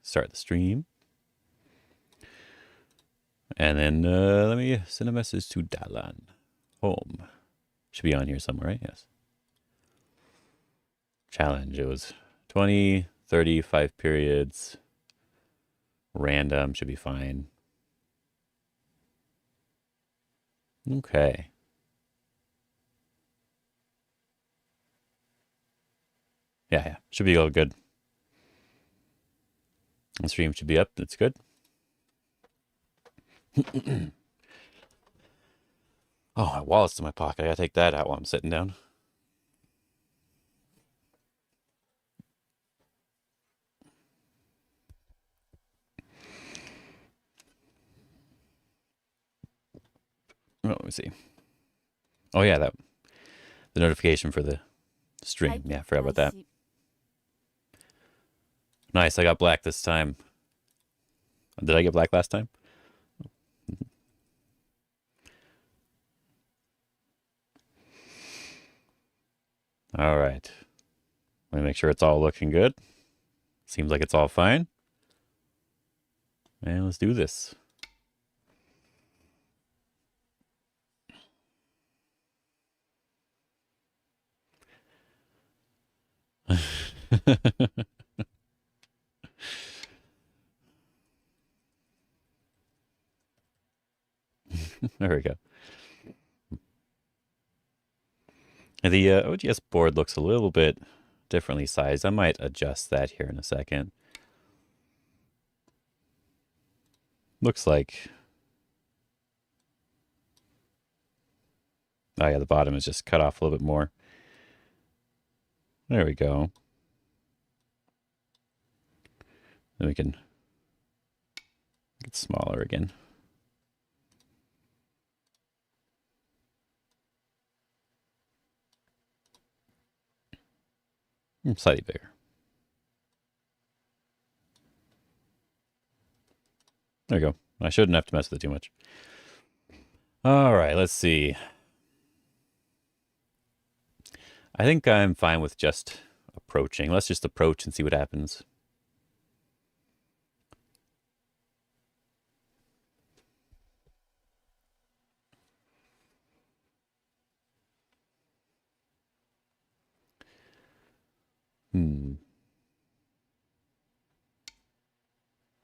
start the stream. And then let me send a message to Dalan. Home. Should be on here somewhere, right? Yes. Challenge. It was 20, 35 periods. Random. Should be fine. Okay. Yeah. Should be all good. The stream should be up. That's good. Oh, my wallet's in my pocket. I gotta take that out while I'm sitting down. Oh, let me see. Oh yeah, the notification for the stream. Yeah, I forgot about that. Nice, I got black this time. Did I get black last time? All right. Let me make sure it's all looking good. Seems like it's all fine. And let's do this. There we go. The OGS board looks a little bit differently sized. I might adjust that here in a second. Looks like... Oh yeah, the bottom is just cut off a little bit more. There we go. Then we can get smaller again. Slightly bigger. There we go. I shouldn't have to mess with it too much. All right, let's see. I think I'm fine with just approaching. Let's just approach and see what happens.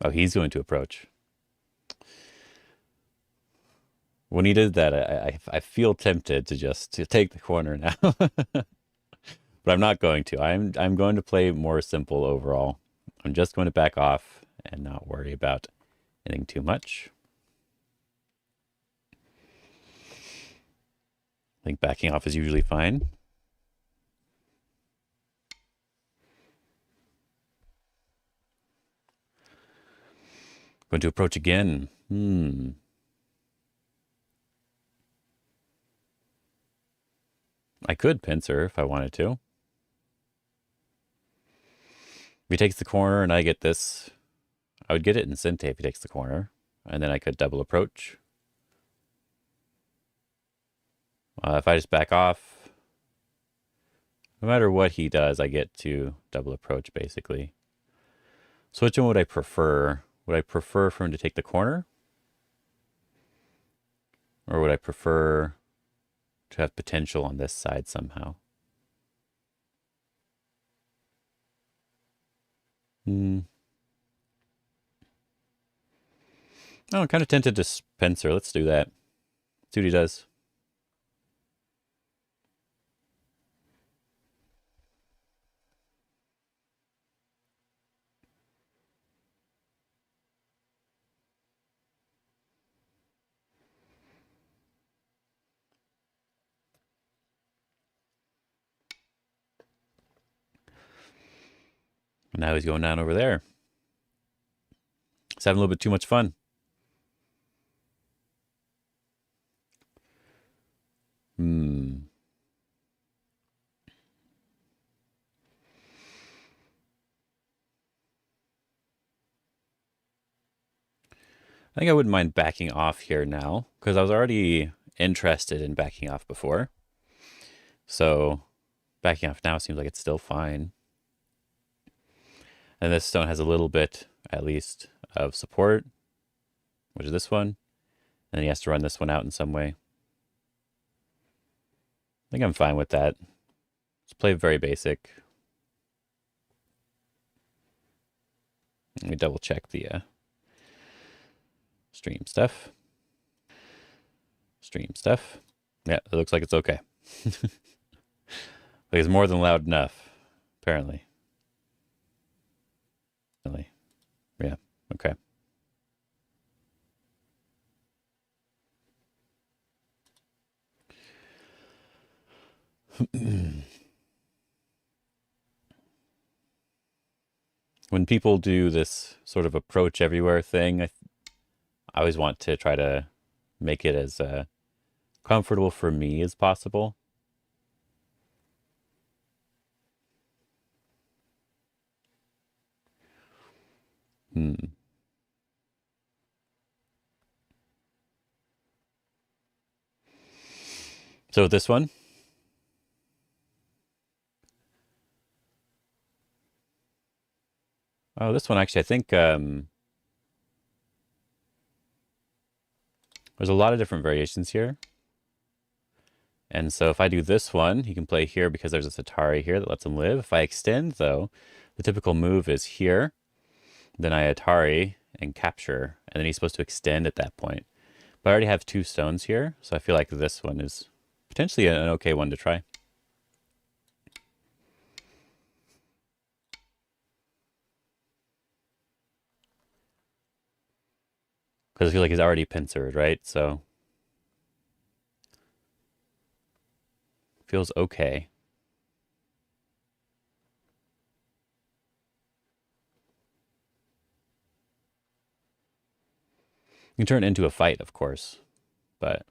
Oh, he's going to approach. When he did that, I feel tempted to just take the corner now. But I'm not going to. I'm going to play more simple overall. I'm just going to back off and not worry about anything too much. I think backing off is usually fine. Going to approach again. I could pincer if I wanted to. If he takes the corner and I get this, I would get it in Sente if he takes the corner. And then I could double approach. If I just back off, no matter what he does, I get to double approach basically. So which one would I prefer? Would I prefer for him to take the corner? Or would I prefer to have potential on this side somehow? Oh, I'm kind of tempted to pincer. Let's do that. See what he does. Now he's going down over there. He's having a little bit too much fun. I think I wouldn't mind backing off here now, because I was already interested in backing off before. So backing off now seems like it's still fine. And this stone has a little bit at least, of support, which is this one. And then he has to run this one out in some way. I think I'm fine with that. Let's play very basic. Let me double check the stream stuff. Stream stuff. Yeah, it looks like it's okay. Like it's more than loud enough, apparently. Yeah, okay. When people do this sort of approach everywhere thing, I always want to try to make it as comfortable for me as possible. So this one. Oh, this one actually, I think there's a lot of different variations here. And so if I do this one, he can play here because there's this Atari here that lets him live. If I extend, though, the typical move is here. Then I Atari and capture, and then he's supposed to extend at that point. But I already have 2 stones here, so I feel like this one is potentially an okay one to try. Because I feel like he's already pincered, right? So feels okay. You can turn it into a fight, of course, but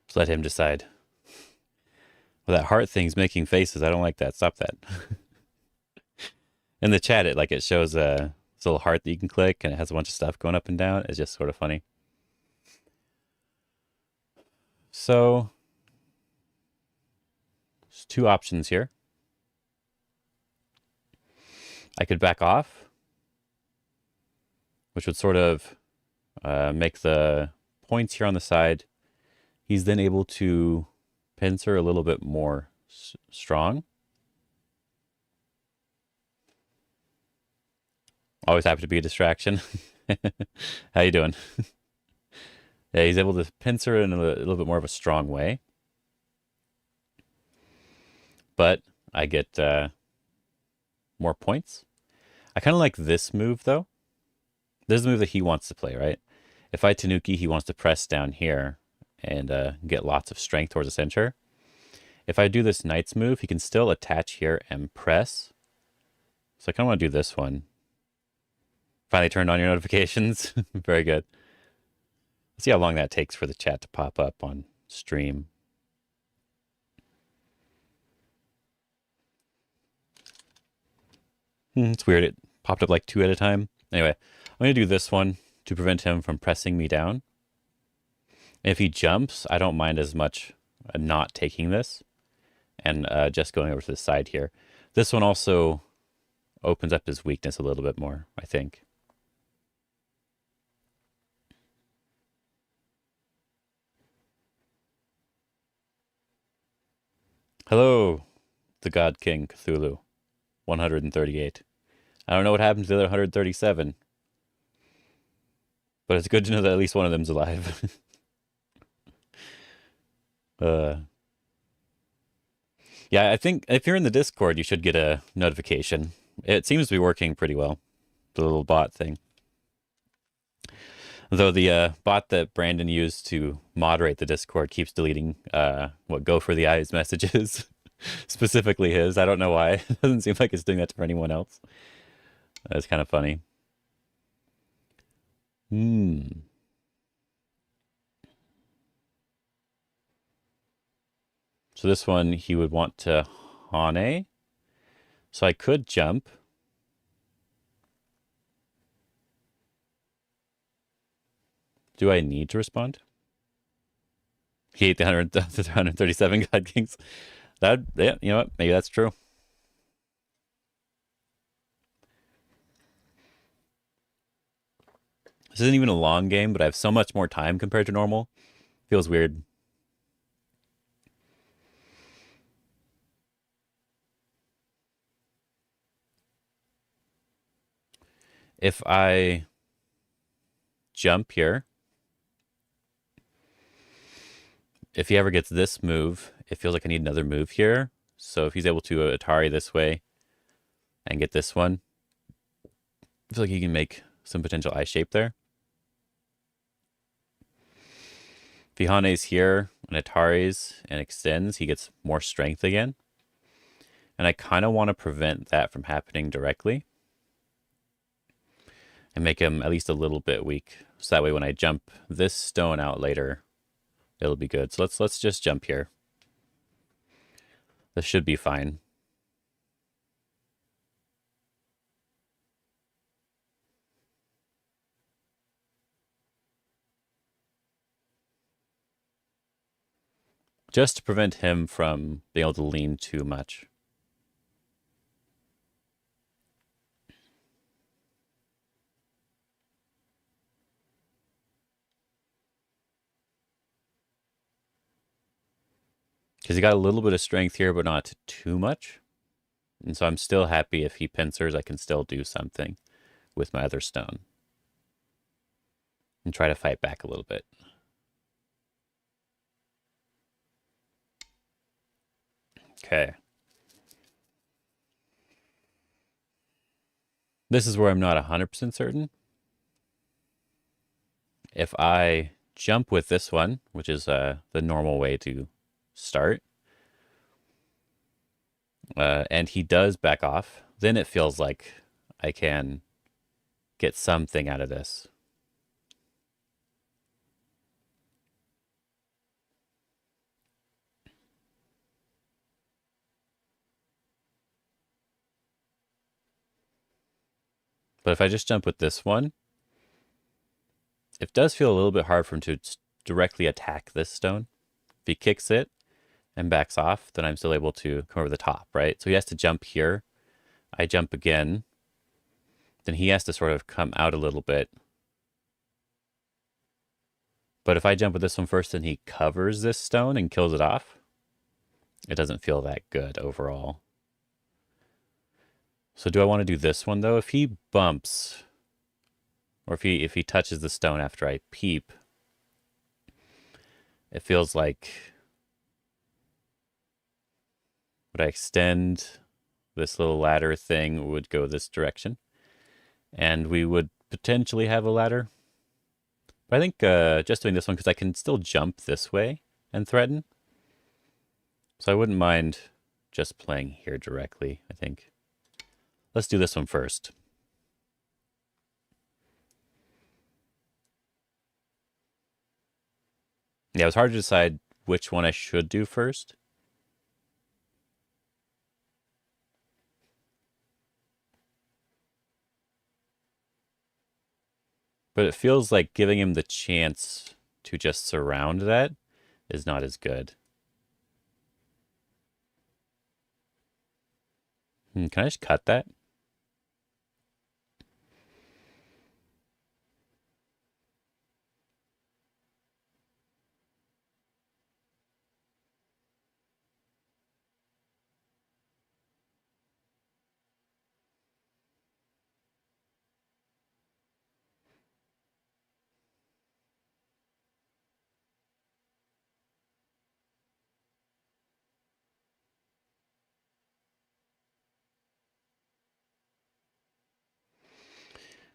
just let him decide. Well, that heart thing's making faces. I don't like that. Stop that. In the chat, it shows a little heart that you can click, and it has a bunch of stuff going up and down. It's just sort of funny. So there's 2 options here. I could back off, which would sort of make the points here on the side. He's then able to pincer a little bit more strong. Always happy to be a distraction. How you doing? Yeah, he's able to pincer in a little bit more of a strong way. But I get more points. I kind of like this move, though. This is the move that he wants to play, right? If I Tanuki, he wants to press down here and get lots of strength towards the center. If I do this Knight's move, he can still attach here and press. So I kind of want to do this one. Finally turned on your notifications. Very good. Let's see how long that takes for the chat to pop up on stream. It's weird. It popped up like 2 at a time. Anyway, I'm going to do this one to prevent him from pressing me down. And if he jumps, I don't mind as much not taking this and just going over to the side here. This one also opens up his weakness a little bit more, I think. Hello, the God King Cthulhu, 138. I don't know what happened to the other 137, but it's good to know that at least one of them's alive. Yeah, I think if you're in the Discord, you should get a notification. It seems to be working pretty well, the little bot thing. Though the bot that Brandon used to moderate the Discord keeps deleting what Go for the Eyes messages, specifically his. I don't know why. It doesn't seem like it's doing that for anyone else. That's kind of funny. So this one, he would want to Hane. So I could jump. Do I need to respond? He ate the 137 God Kings. Yeah, you know what? Maybe that's true. This isn't even a long game, but I have so much more time compared to normal. Feels weird. If I jump here, if he ever gets this move, it feels like I need another move here. So if he's able to Atari this way and get this one, I feel like he can make some potential I shape there. If he Hane's here and Atari's and extends, he gets more strength again. And I kind of want to prevent that from happening directly and make him at least a little bit weak. So that way when I jump this stone out later, it'll be good. So let's just jump here. This should be fine. Just to prevent him from being able to lean too much. Because he got a little bit of strength here, but not too much. And so I'm still happy if he pincers, I can still do something with my other stone. And try to fight back a little bit. Okay. This is where I'm not 100% certain. If I jump with this one, which is the normal way to start, and he does back off, then it feels like I can get something out of this. But if I just jump with this one, it does feel a little bit hard for him to directly attack this stone. If he kicks it and backs off, then I'm still able to come over the top, right? So he has to jump here. I jump again. Then he has to sort of come out a little bit. But if I jump with this one first and he covers this stone and kills it off, it doesn't feel that good overall. So do I want to do this one though? If he bumps, or if he touches the stone after I peep, it feels like would I extend this little ladder thing would go this direction, and we would potentially have a ladder. But I think just doing this one because I can still jump this way and threaten. So I wouldn't mind just playing here directly, I think. Let's do this one first. Yeah, it was hard to decide which one I should do first. But it feels like giving him the chance to just surround that is not as good. Can I just cut that?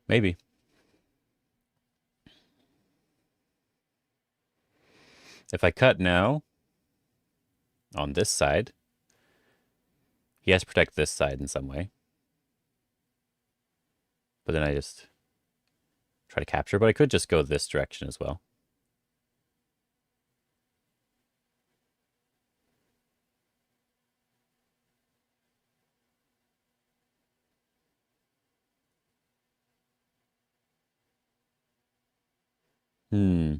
Maybe. If I cut now on this side, he has to protect this side in some way. But then I just try to capture, but I could just go this direction as well. Hmm.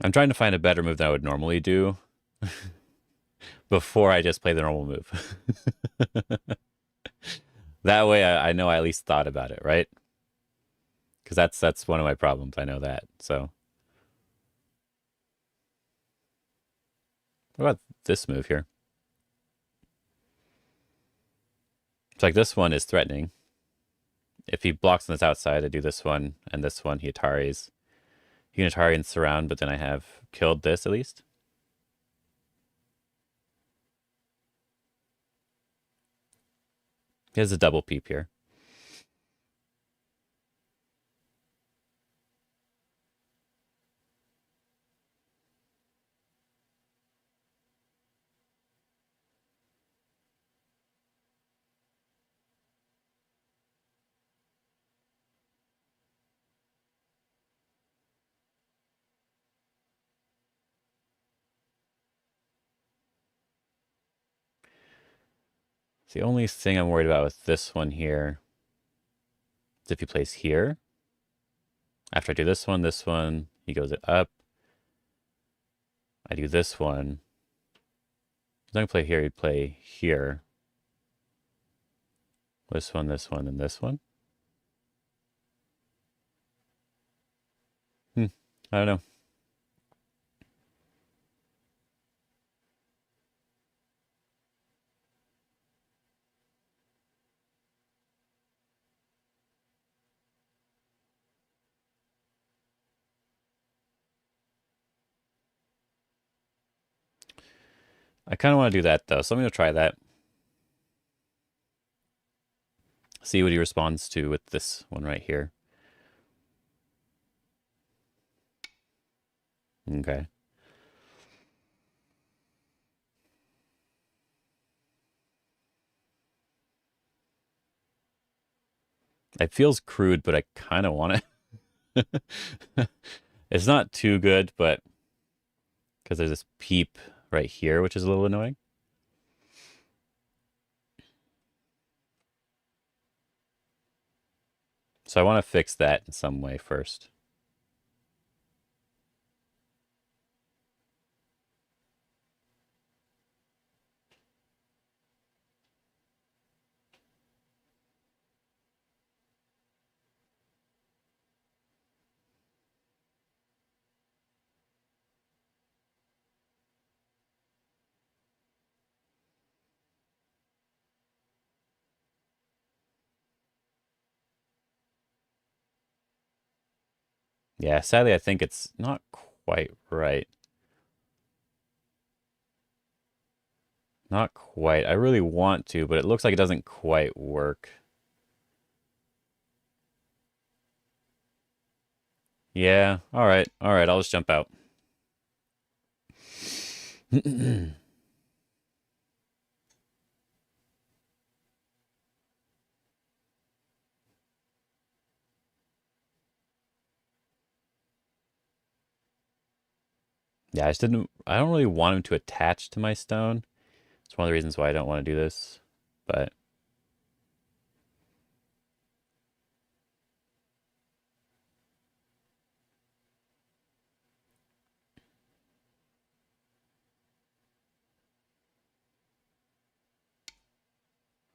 I'm trying to find a better move than I would normally do before I just play the normal move. That way I know I at least thought about it, right? Because that's one of my problems. I know that. So what about this move here? It's like this one is threatening. If he blocks on this outside, I do this one and this one. He Ataris. He can Atari and surround, but then I have killed this at least. He has a double peep here. The only thing I'm worried about with this one here is if he plays here. After I do this one, he goes up. I do this one. He's not gonna play here, he'd play here. This one, and this one. I don't know. I kind of want to do that though, so I'm gonna try that. See what he responds to with this one right here. Okay. It feels crude, but I kind of want it. It's not too good, but because there's this peep right here, which is a little annoying. So I want to fix that in some way first. Yeah, sadly, I think it's not quite right. Not quite. I really want to, but it looks like it doesn't quite work. Yeah, all right. All right, I'll just jump out. Yeah, I don't really want him to attach to my stone. It's one of the reasons why I don't want to do this. But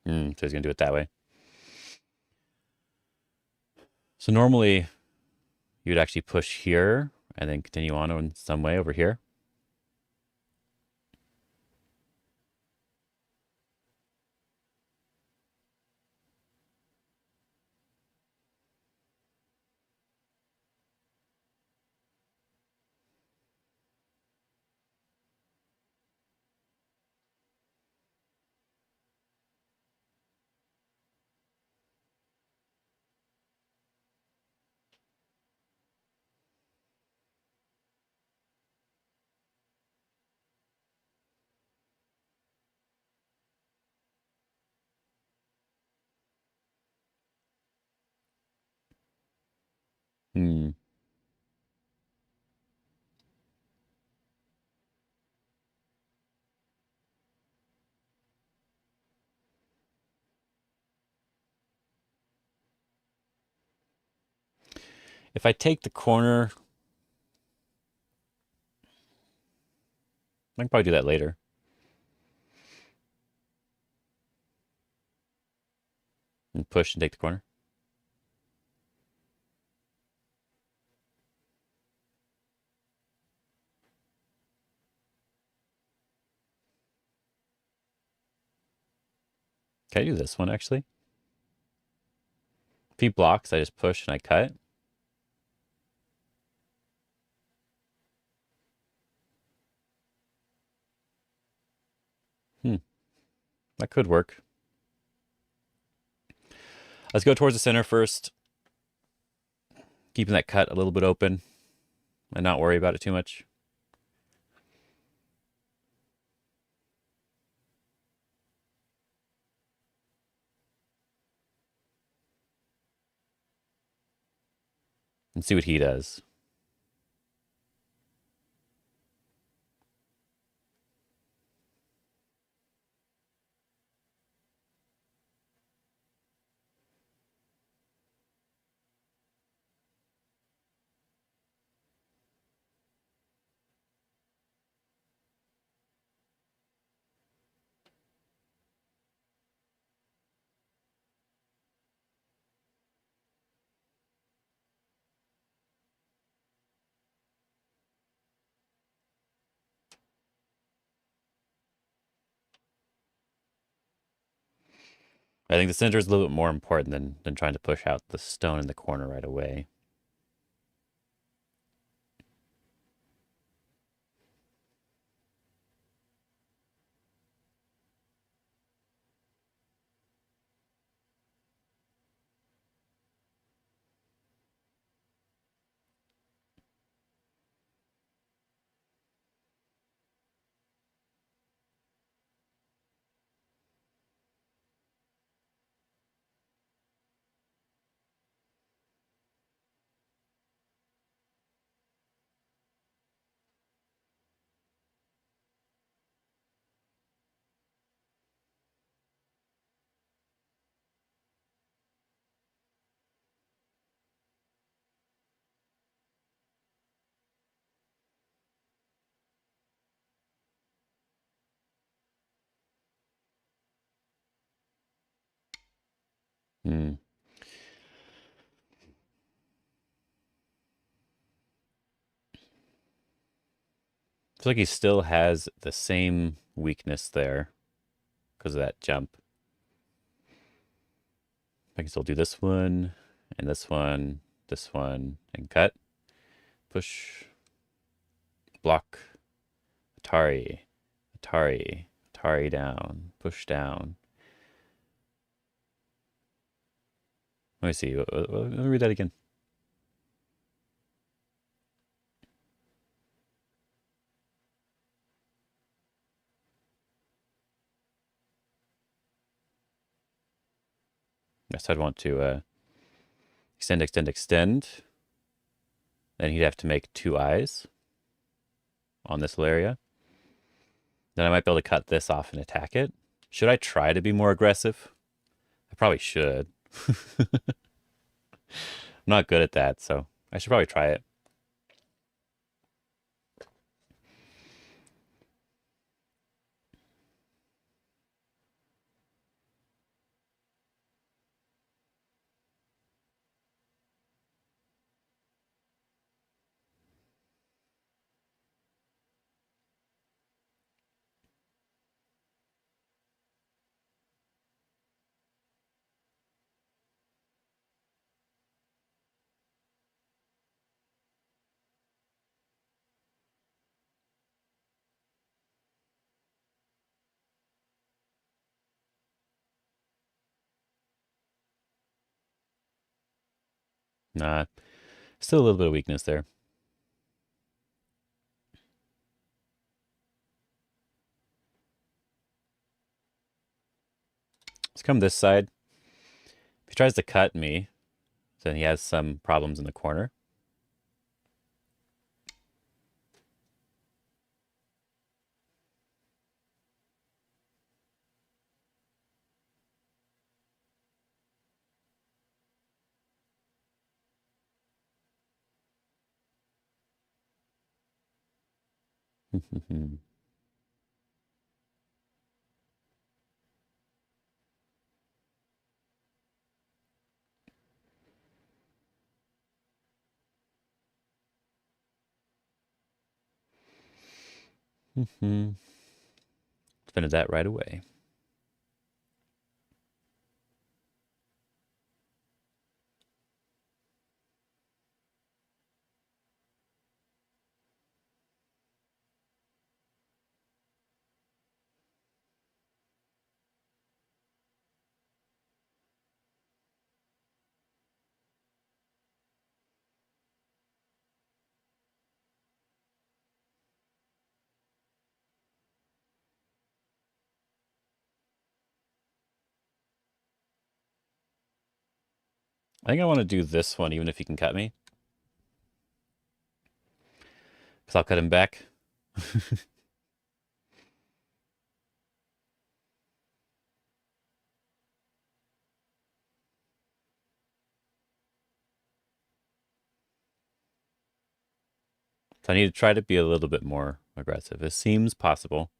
so he's gonna do it that way. So normally you'd actually push here and then continue on in some way over here. Hmm. If I take the corner, I can probably do that later. And push and take the corner. Can I do this one actually? If he blocks, I just push and I cut. Hmm. That could work. Let's go towards the center first. Keeping that cut a little bit open and not worry about it too much. And see what he does. I think the center is a little bit more important than trying to push out the stone in the corner right away. Hmm. Feels like he still has the same weakness there because of that jump. I can still do this one and this one, and cut. Push. Block. Atari. Atari. Atari down. Push down. Let me see. Let me read that again. Yes, I'd want to extend, extend, extend. Then he'd have to make two eyes on this little area. Then I might be able to cut this off and attack it. Should I try to be more aggressive? I probably should. I'm not good at that, so I should probably try it. Nah, still a little bit of weakness there. Let's come this side. If he tries to cut me, then he has some problems in the corner. Finish that right away. I think I want to do this one, even if he can cut me. Because I'll cut him back. So I need to try to be a little bit more aggressive. It seems possible.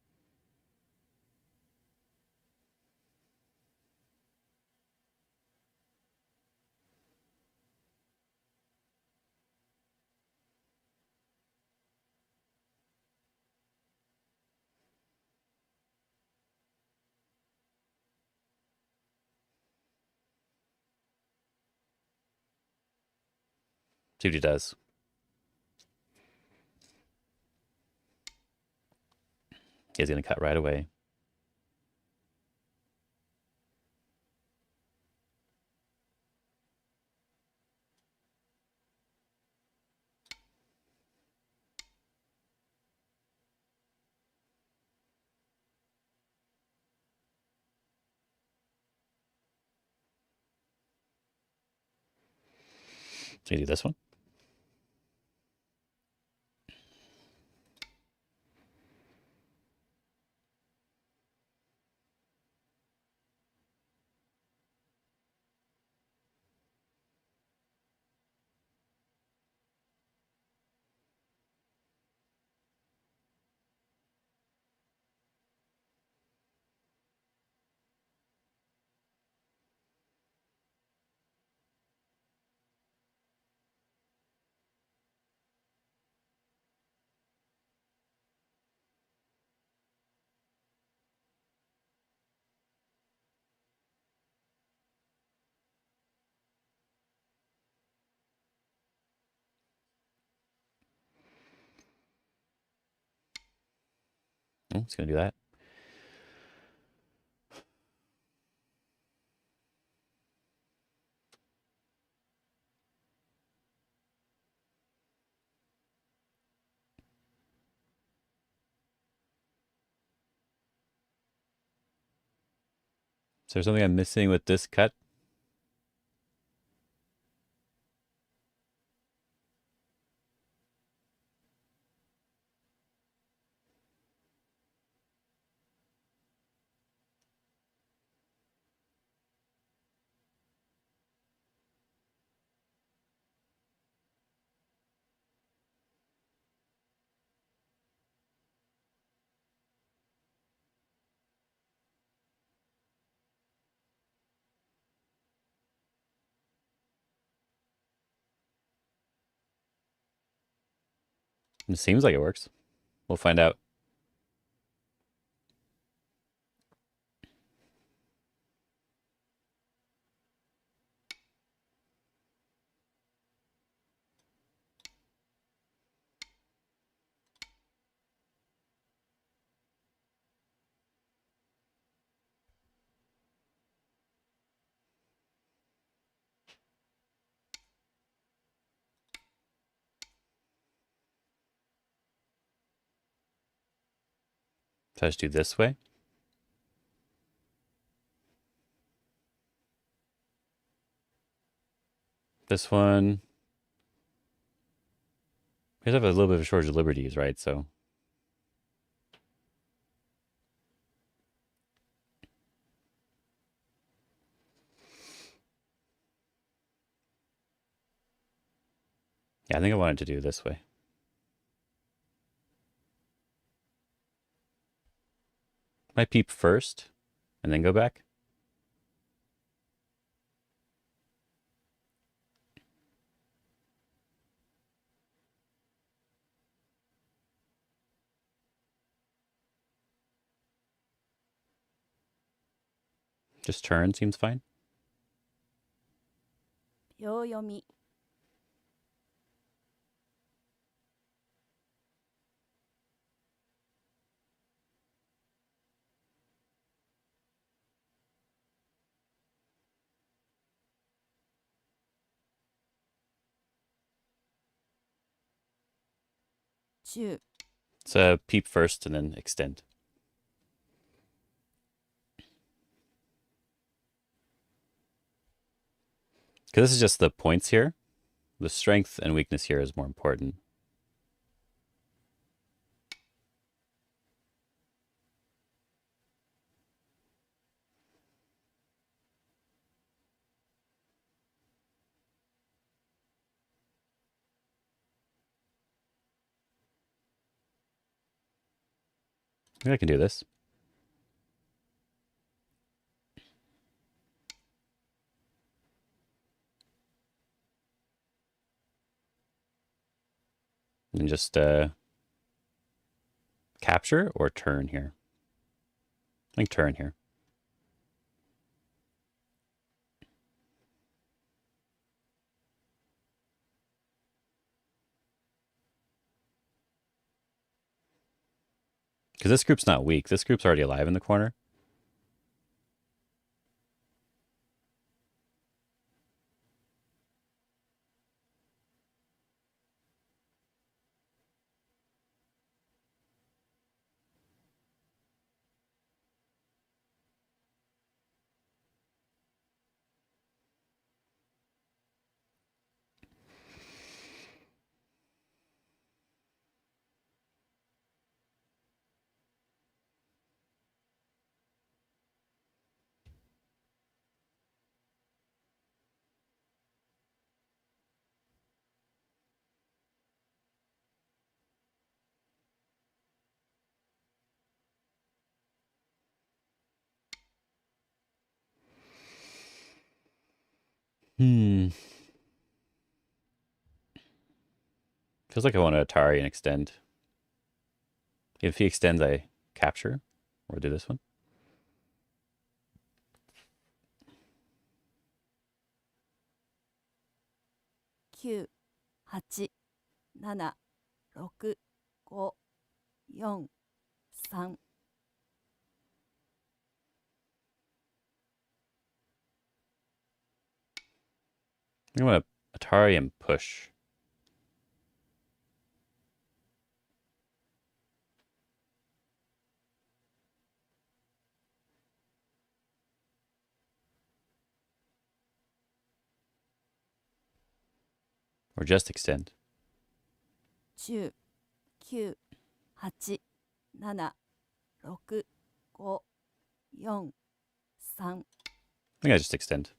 See what he does. He's going to cut right away. So you do this one. Oh, he's going to do that. Is there something I'm missing with this cut? It seems like it works. We'll find out. So I just do this way. This one. We have a little bit of a shortage of liberties, right? So yeah, I think I wanted to do it this way. I peep first and then go back? Just turn seems fine. 秒読み 10 So peep first and then extend. Because this is just the points here. The strength and weakness here is more important. I think I can do this. And just capture or turn here. I think turn here. Because this group's not weak. This group's already alive in the corner. Feels like I want to Atari and extend. If he extends, I capture. Or do this one. 9 8 7 6 5 4 3 I want to Atari and push. Or just extend. 10 9 8 7 6 5 4 3 I think I just extend.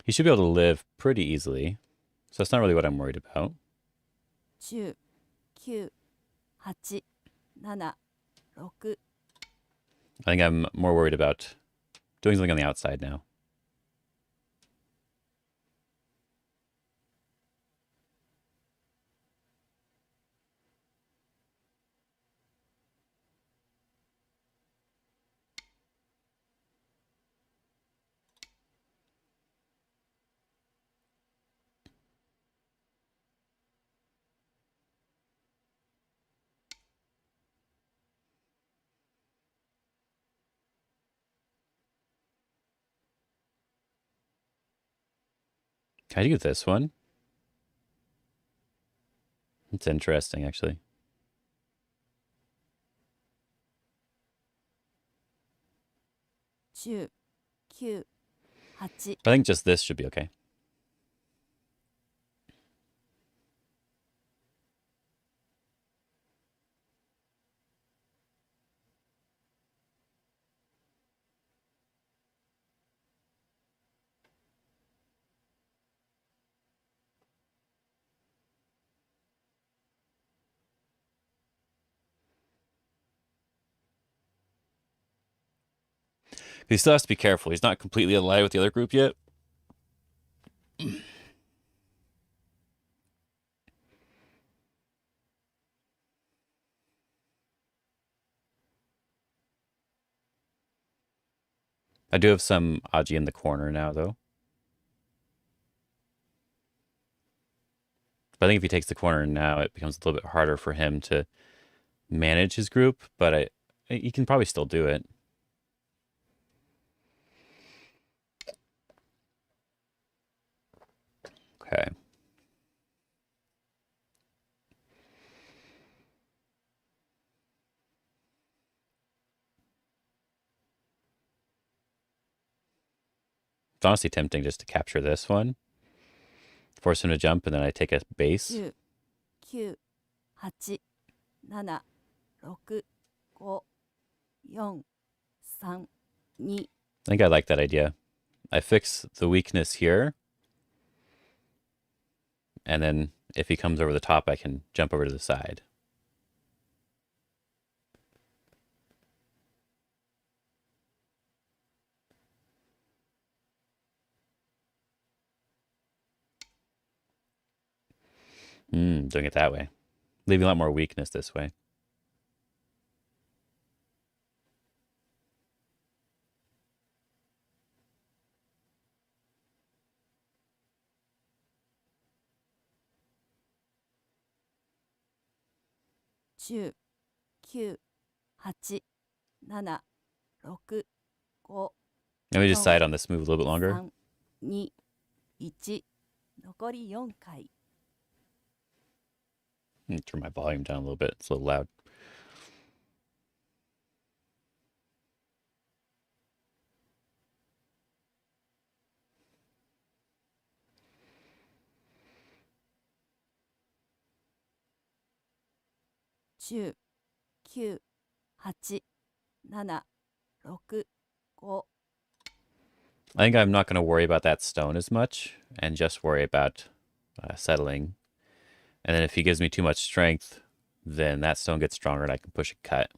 He should be able to live pretty easily. So that's not really what I'm worried about. 10 9 8 7 6 I think I'm more worried about doing something on the outside now. Can I do this one? It's interesting, actually. 10 9 8 I think just this should be okay. He still has to be careful. He's not completely allied with the other group yet. I do have some Aji in the corner now, though. But I think if he takes the corner now, it becomes a little bit harder for him to manage his group. But he can probably still do it. Okay. It's honestly tempting just to capture this one, force him to jump, and then I take a base. 10 9 8 7 6 5 4 3 2 I think I like that idea. I fix the weakness here, and then if he comes over the top, I can jump over to the side. Doing it that way. Leaving a lot more weakness this way. Ten, 9 8 7 6 5 Let me decide on this move a little bit longer. 3 2 1残り4回 Turn my volume down a little bit. It's a little loud. Ten, 9 8 7 6 5 I think I'm not going to worry about that stone as much and just worry about settling. And then if he gives me too much strength, then that stone gets stronger and I can push a cut.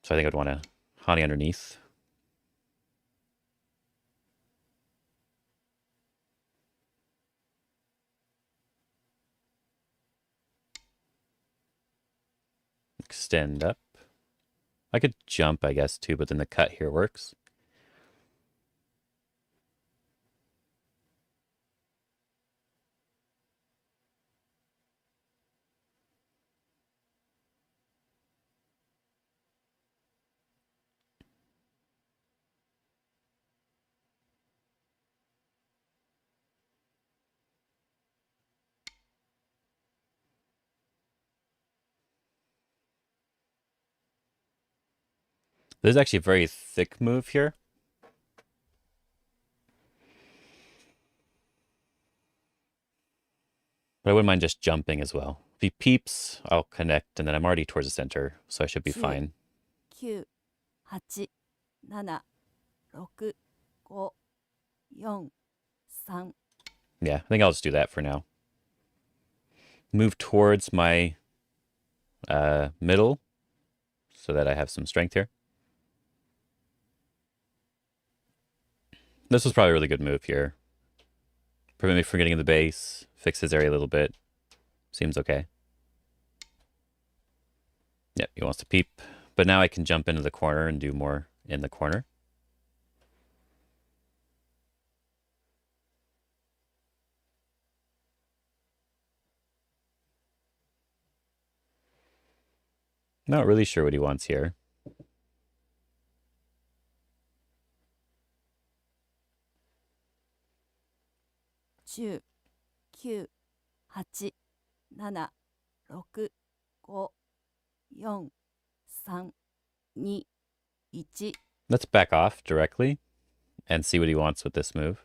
So I think I'd want to honey underneath. Extend up. I could jump, I guess, too, but then the cut here works. This is actually a very thick move here. But I wouldn't mind just jumping as well. If he peeps, I'll connect, and then I'm already towards the center, so I should be fine. 9 8 7 6 5 4 3 Yeah, I think I'll just do that for now. Move towards my middle so that I have some strength here. This was probably a really good move here. Prevent me from getting in the base, fix his area a little bit. Seems okay. Yep, he wants to peep. But now I can jump into the corner and do more in the corner. Not really sure what he wants here. Ten, 9 8 7 6 5、4、3、2、1。 Let's back off directly and see what he wants with this move.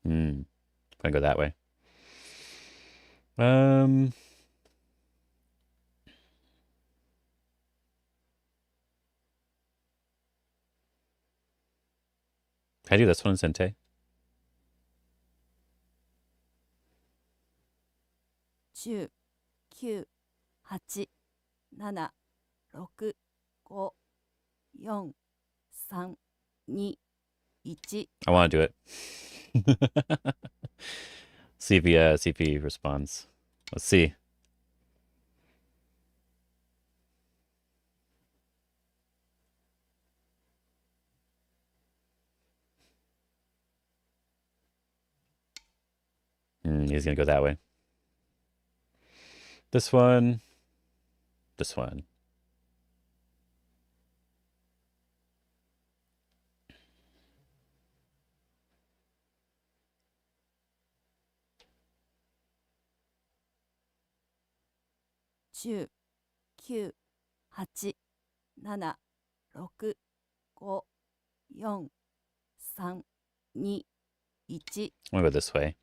Gonna go that way. Can I do this one, Sente? 10、9、8、7、6、5、4、3、2、1。 I want to do it. See if he responds. Let's see. He's gonna go that way. This one. This one.10、9、8、7、6、5、4、3、2、1。 I'm gonna go this way.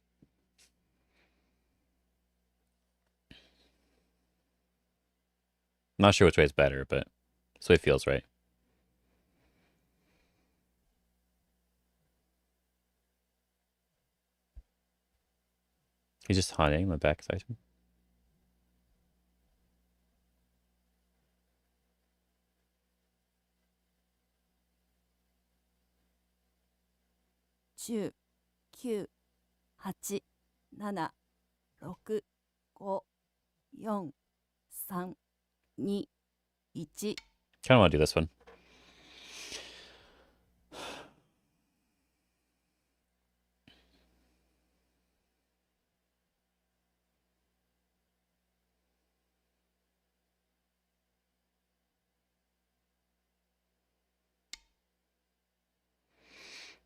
Not sure which way is better, but this way feels right. He's just haunting the backside. 10、9、8、7、6、5、4、3、2、1。 Kind of want to do this one.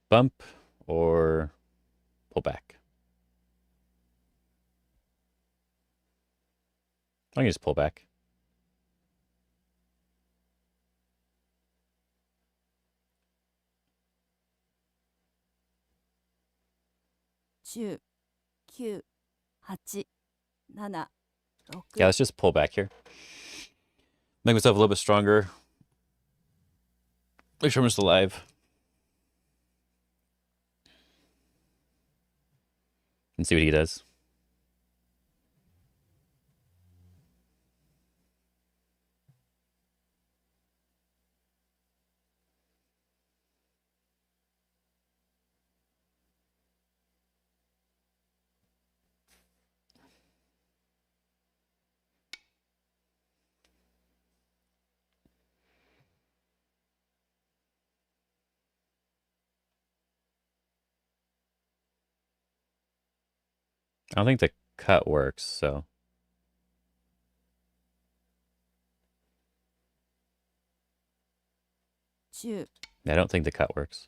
Bump or pull back. I can just pull back. Yeah, let's just pull back here. Make myself a little bit stronger. Make sure I'm just alive. And see what he does. I don't think the cut works, so. I don't think the cut works.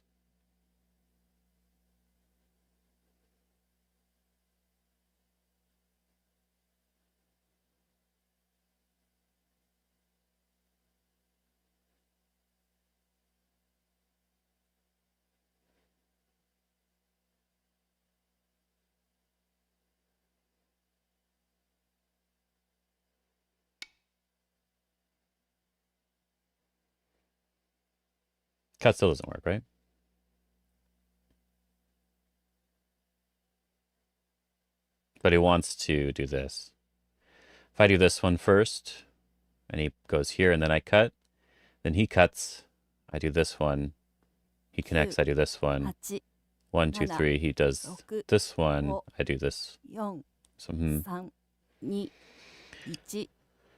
Cut still doesn't work, right? But he wants to do this. If I do this one first, and he goes here, and then I cut, then he cuts. I do this one. He connects. I do this one. 1, 2, 3. He does this one. I do this. So, 3、2、1。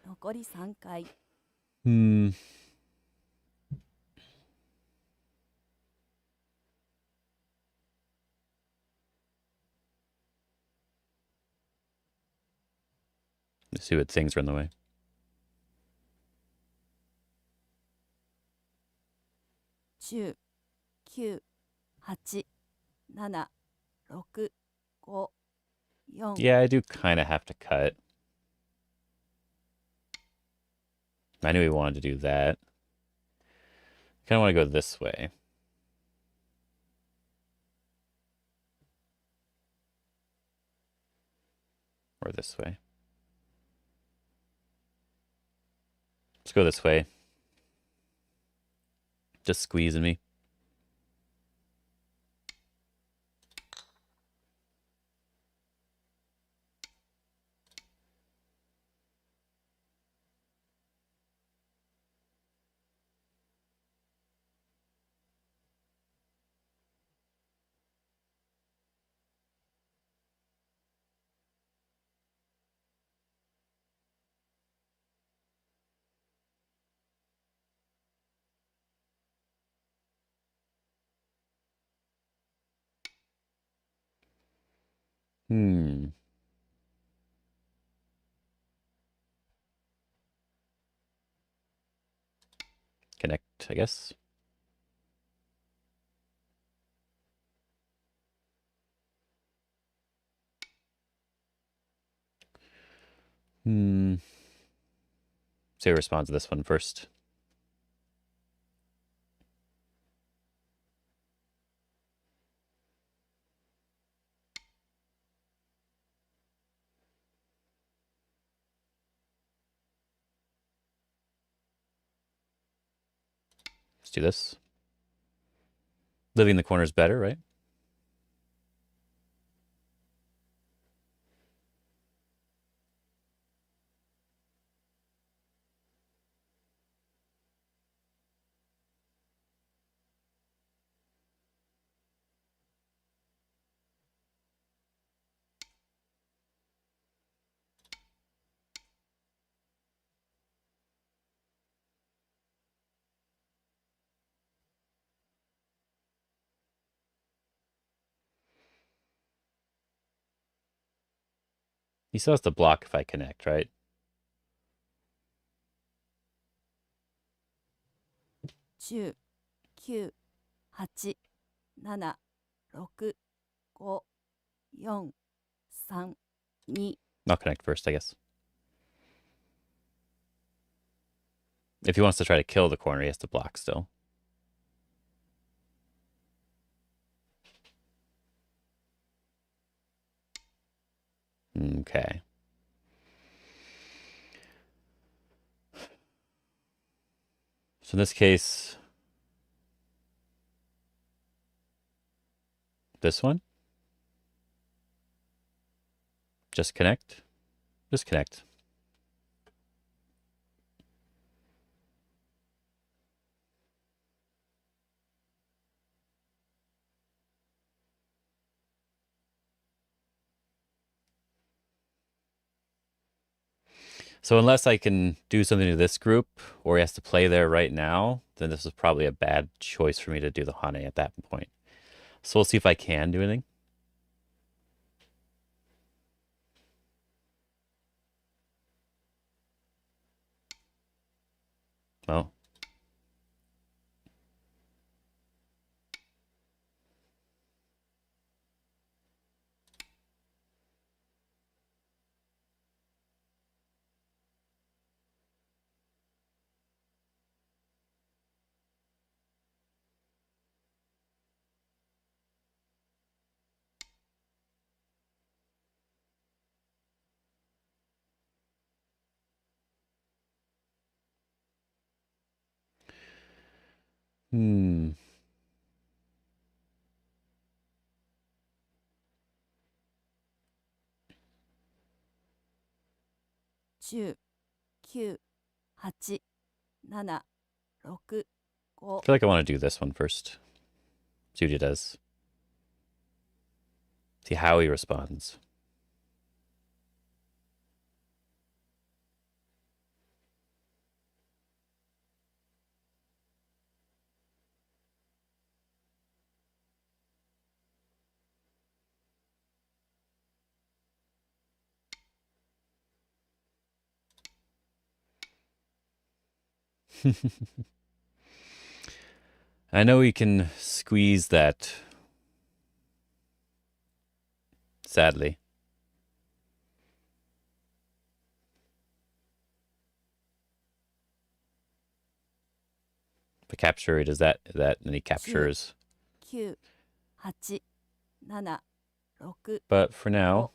残り3回。Let's see what things are in the way. 10、9、8、7、6、5、4、 Yeah, I do kind of have to cut. I knew he wanted to do that. Kind of want to go this way. Or this way. Let's go this way. Just squeezing me. Hmm. Connect, I guess. Say respond to this one first. Let's do this. Living in the corner is better, right? He still has to block if I connect, right? 10、9、8、7、6、5、4、3、2、I'll connect first, I guess. If he wants to try to kill the corner, he has to block still. Okay. So in this case, this one? Just connect? Just connect. So unless I can do something to this group, or he has to play there right now, then this is probably a bad choice for me to do the Hane at that point. So we'll see if I can do anything. Well, hmm. 10、9、8、7、6、5、I feel like I want to do this one first. See what he does. See how he responds. I know we can squeeze that, sadly. The capture, does that, and he captures. 9、8、7、6、But for now,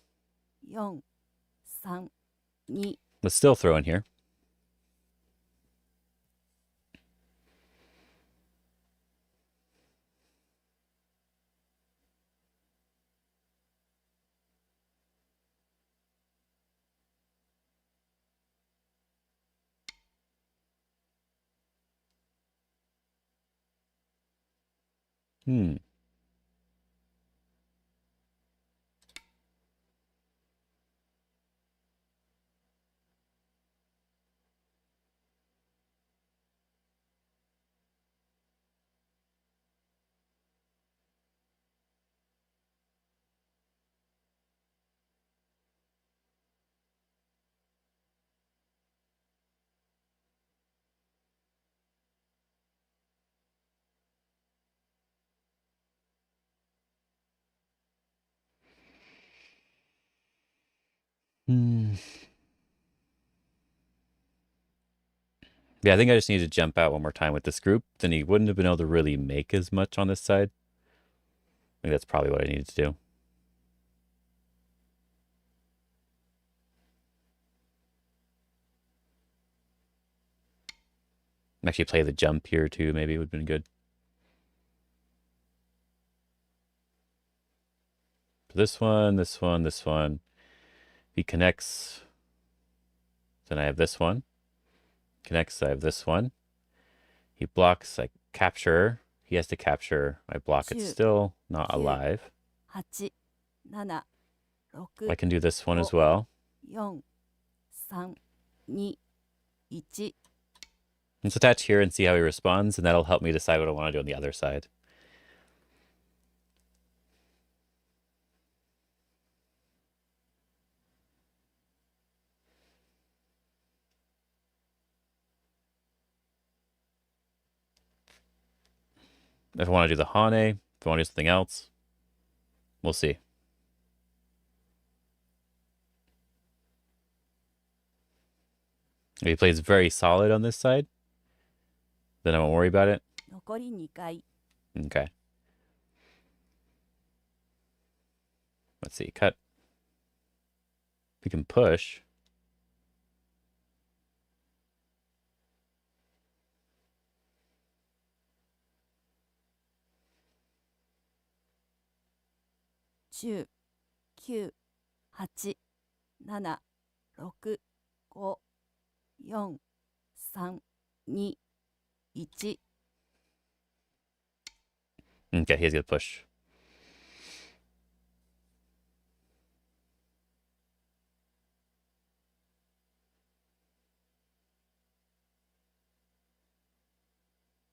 4、3、2、let's still throw in here. Hmm. Hmm. Yeah, I think I just need to jump out one more time with this group. Then he wouldn't have been able to really make as much on this side. I think that's probably what I needed to do. Actually play the jump here too, maybe would have been good. This one, this one, this one. If he connects, then I have this one. Connects, I have this one. He blocks, I capture. He has to capture. I block it 10、still, not 9、alive. 8、7、I 6、can do this one as 5、well. 4、3、2、1。 Let's attach here and see how he responds, and that'll help me decide what I want to do on the other side. If I want to do the Hane, if I want to do something else, we'll see. If he plays very solid on this side, then I won't worry about it. 残り2回。 Okay. Let's see. Cut. We can push. 10、9、8、7、6、5、4、3、2、1。 Okay, he's gonna push.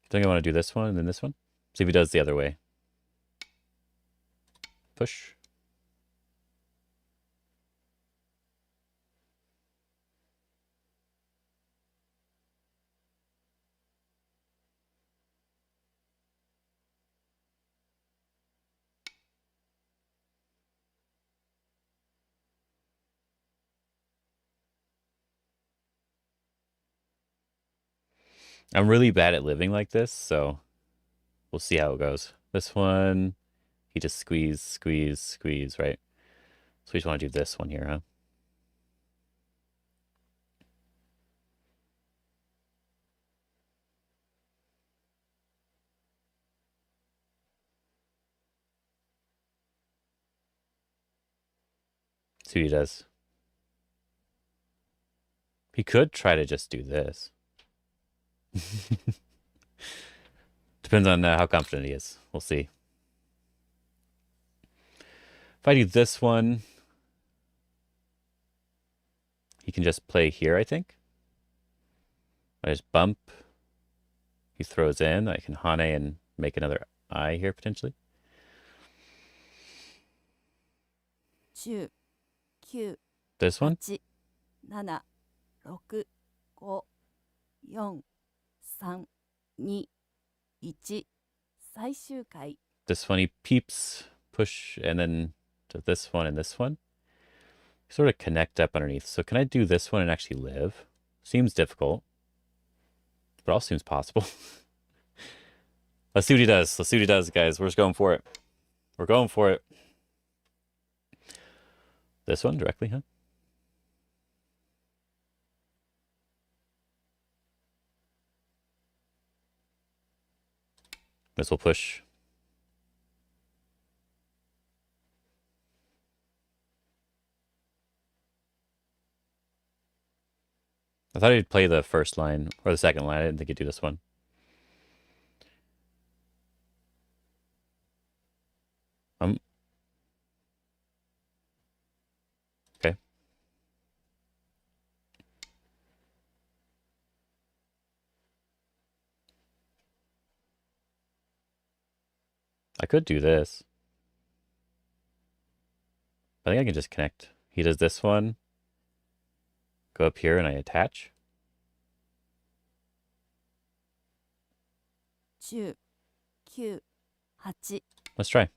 I think I want to do this one and then this one. See if he does the other way. Push. I'm really bad at living like this, so we'll see how it goes. This one, he just squeeze, squeeze, squeeze, right? So we just want to do this one here, huh? See what he does. He could try to just do this. Depends on how confident he is. We'll see. If I do this one, he can just play here, I think. I just bump. He throws in. I can Hane and make another eye here, potentially. 10、9、 This one? 8、7、6、5、4、3、2、1。最終回 This one he peeps, push, and then to this one and this one. Sort of connect up underneath. So can I do this one and actually live? Seems difficult, but also seems possible. Let's see what he does. Let's see what he does, guys. We're just going for it. We're going for it. This one directly, huh? This will push. I thought he'd play the first line or the second line. I didn't think he'd do this one. Okay. I could do this. I think I can just connect. He does this one. Go up here and I attach. 10、9、8 Let's try.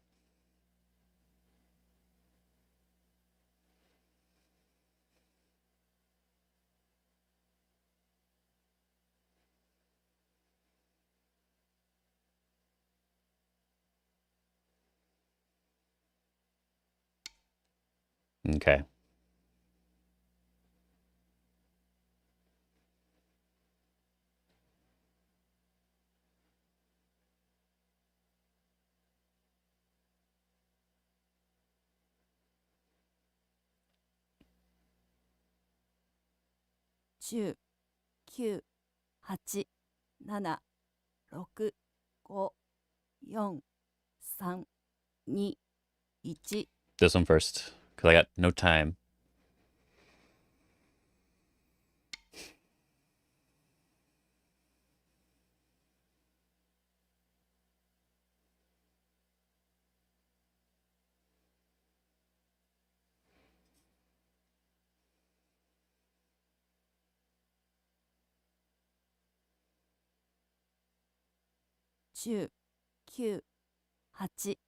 Okay. ,10、9、8、7、6、5、4、3、2、1 This one first, because I got no time. ,10、9、8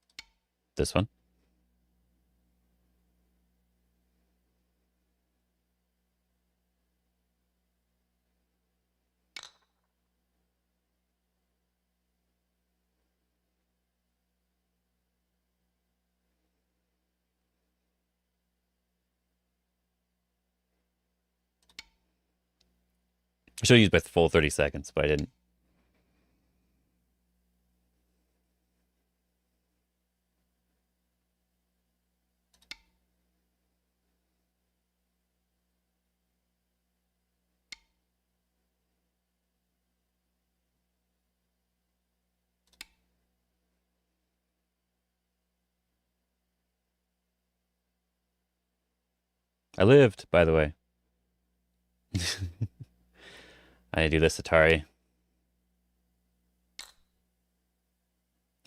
This one. I should have used my full 30 seconds, but I didn't. I lived, by the way. I do this Atari.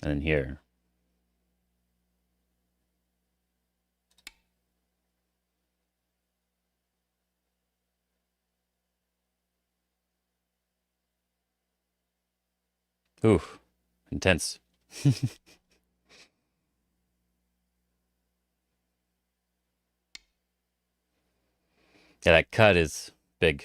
And then here. Ooh, intense. Yeah, that cut is big.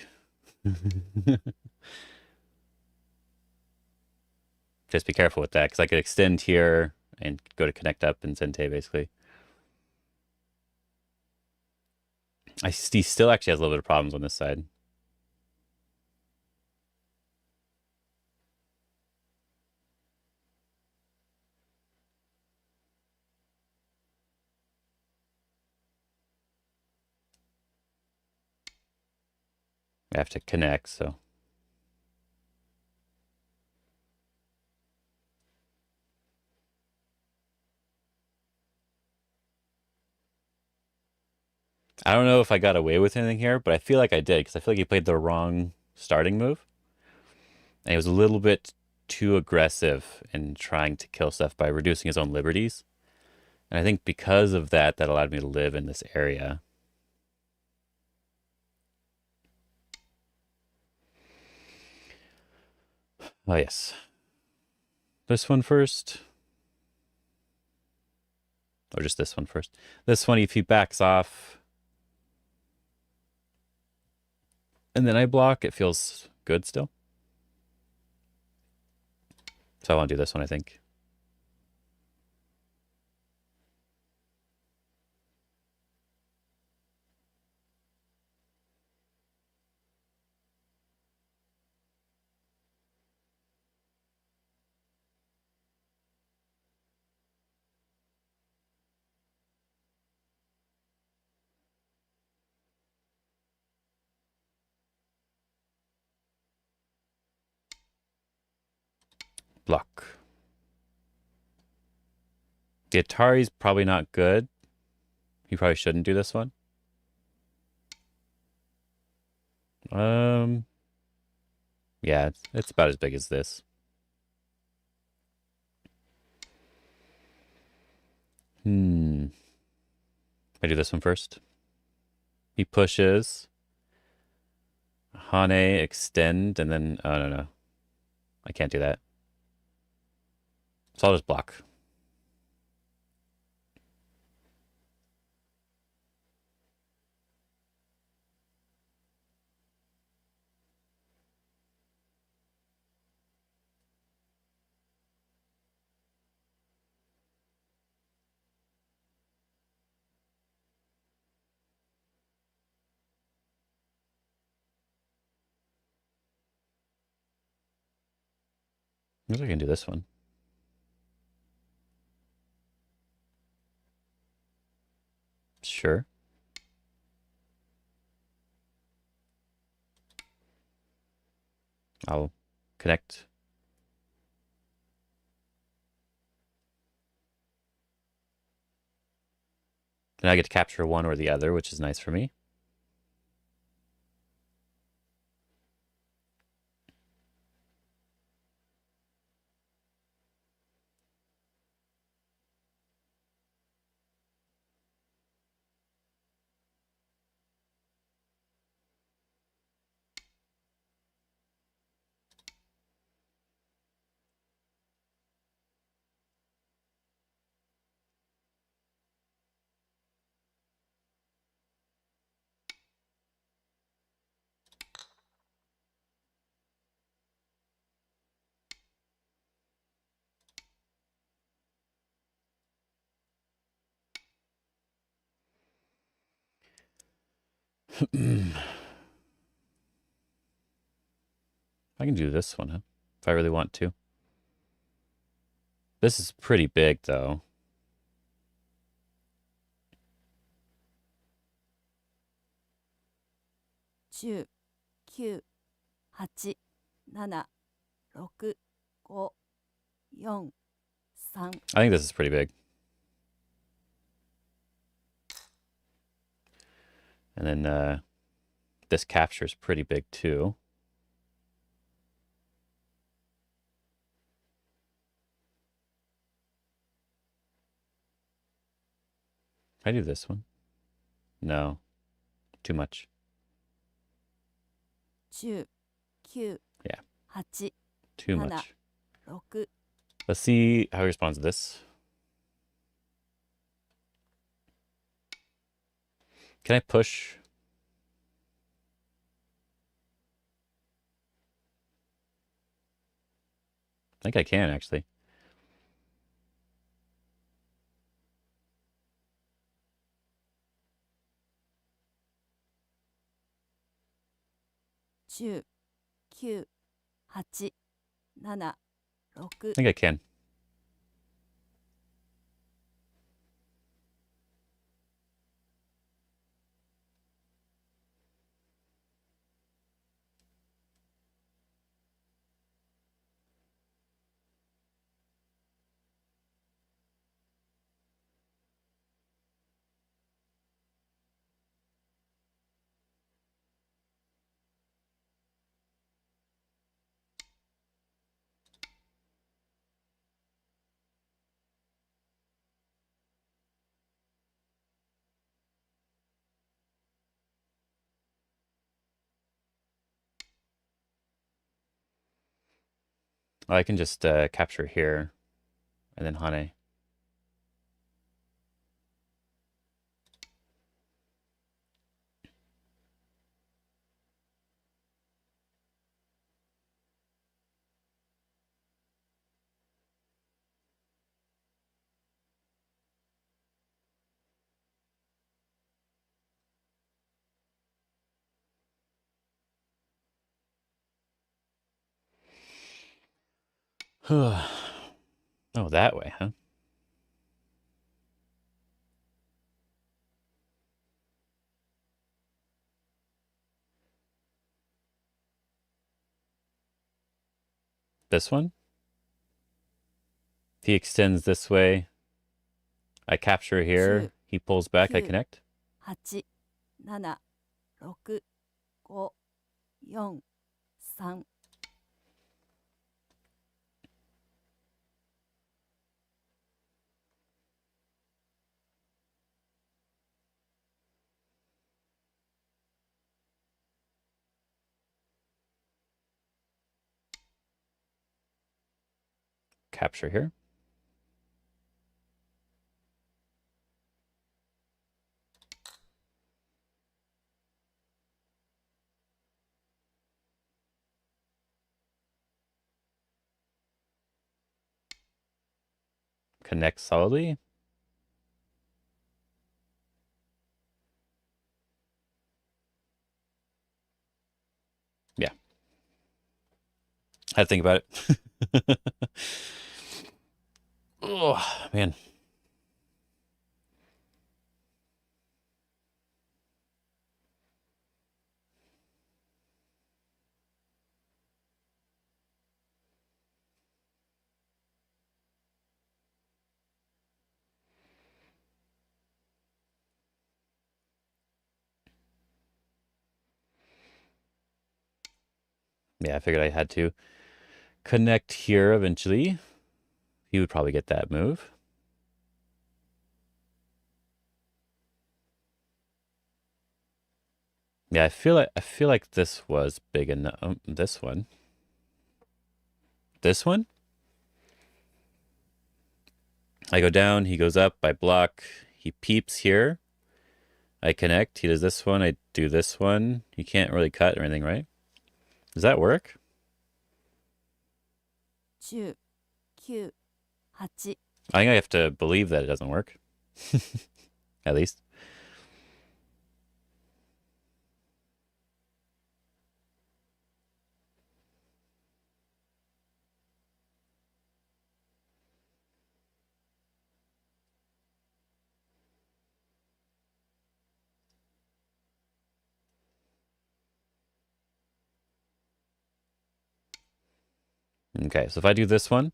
Just be careful with that, because I could extend here and go to connect up and Sente, basically. He still actually has a little bit of problems on this side. I have to connect, so. I don't know if I got away with anything here, but I feel like I did, because I feel like he played the wrong starting move. And he was a little bit too aggressive in trying to kill stuff by reducing his own liberties. And I think because of that, that allowed me to live in this area. Oh, yes. This one first. Or just this one first. This one, if he backs off and then I block, it feels good still. So I want to do this one, I think. Block. The Atari's probably not good. He probably shouldn't do this one. Yeah, it's about as big as this. I do this one first. He pushes. Hane, extend, and then... Oh, no. I can't do that. So I'll just block. I guess I can do this one. Sure. I'll connect. And I get to capture one or the other, which is nice for me. I can do this one, huh? If I really want to. This is pretty big, though. 10、9、8、7、6、5、4、3。I think this is pretty big. And then this capture is pretty big, too. Can I do this one? No. Too much. 10、9、 Yeah. 8、 Too 7、 much. 6。 Let's see how he responds to this. Can I push? I think I can, actually. 10、9、8、7、6。 I think I can. Oh, I can just capture here and then Hane. Oh, that way, huh? This one? If he extends this way, I capture here, he pulls back, I connect. 8、7、6、5、4、3。Capture here. Connect solidly. Yeah. I had to think about it. Oh, man. Yeah, I figured I had to connect here eventually. He would probably get that move. Yeah, I feel like this was big enough. This one. This one? I go down, he goes up, I block, he peeps here. I connect, he does this one, I do this one. You can't really cut or anything, right? Does that work? 10、9、8。I think I have to believe that it doesn't work. At least. Okay, so if I do this one,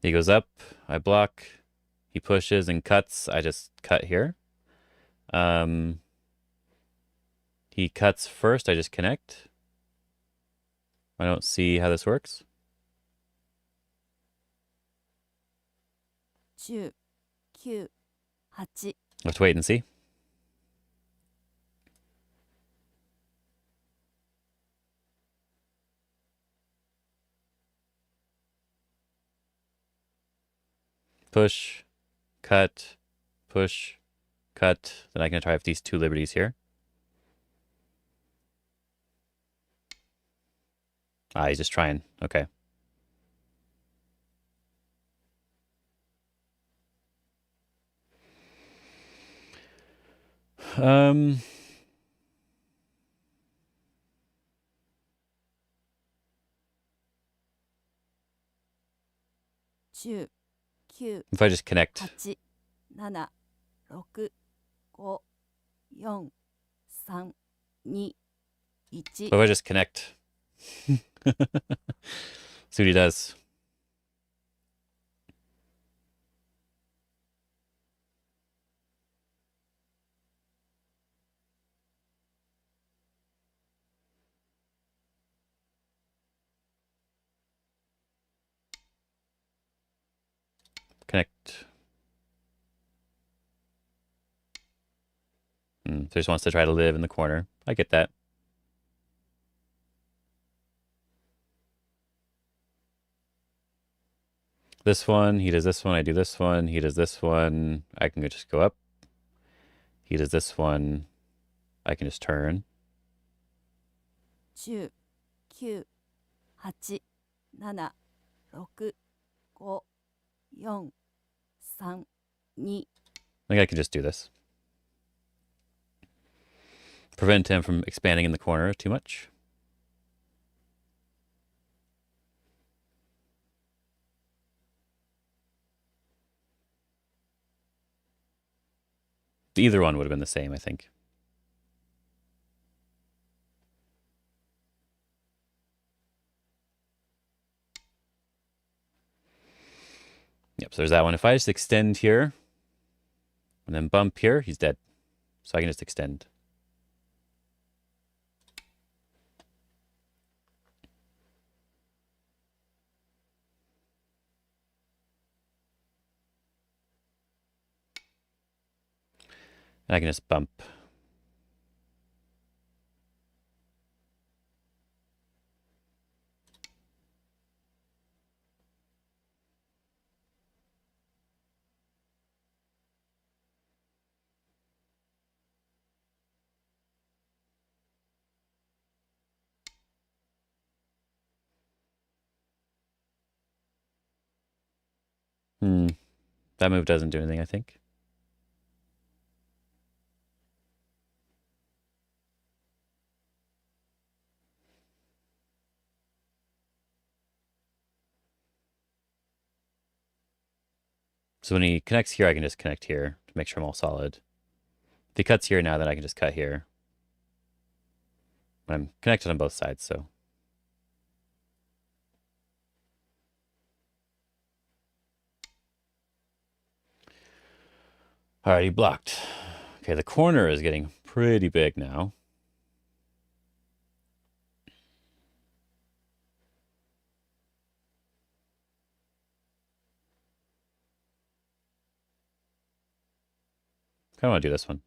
he goes up, I block, he pushes and cuts, I just cut here. He cuts first, I just connect. I don't see how this works. 10、9、8。Let's wait and see. Push, cut, push, cut. Then I can try with these two liberties here. Ah, he's just trying. Okay. Um, 10、9、 if I just connect, 8、7、6、5、4、3、2、1。if I just connect, see what he does. Connect. So he just wants to try to live in the corner. I get that. This one, he does this one, I do this one, he does this one, I can just go up. He does this one, I can just turn. 10、9、8、7、6、5、4、3、2、I think I can just do this. Prevent him from expanding in the corner too much. Either one would have been the same, I think. Yep, so there's that one. If I just extend here and then bump here, he's dead. So I can just extend. And I can just bump. That move doesn't do anything, I think. So when he connects here, I can just connect here to make sure I'm all solid. If he cuts here now, then I can just cut here. I'm connected on both sides, so. Alright, he blocked. Okay, the corner is getting pretty big now. Kind of want to do this one.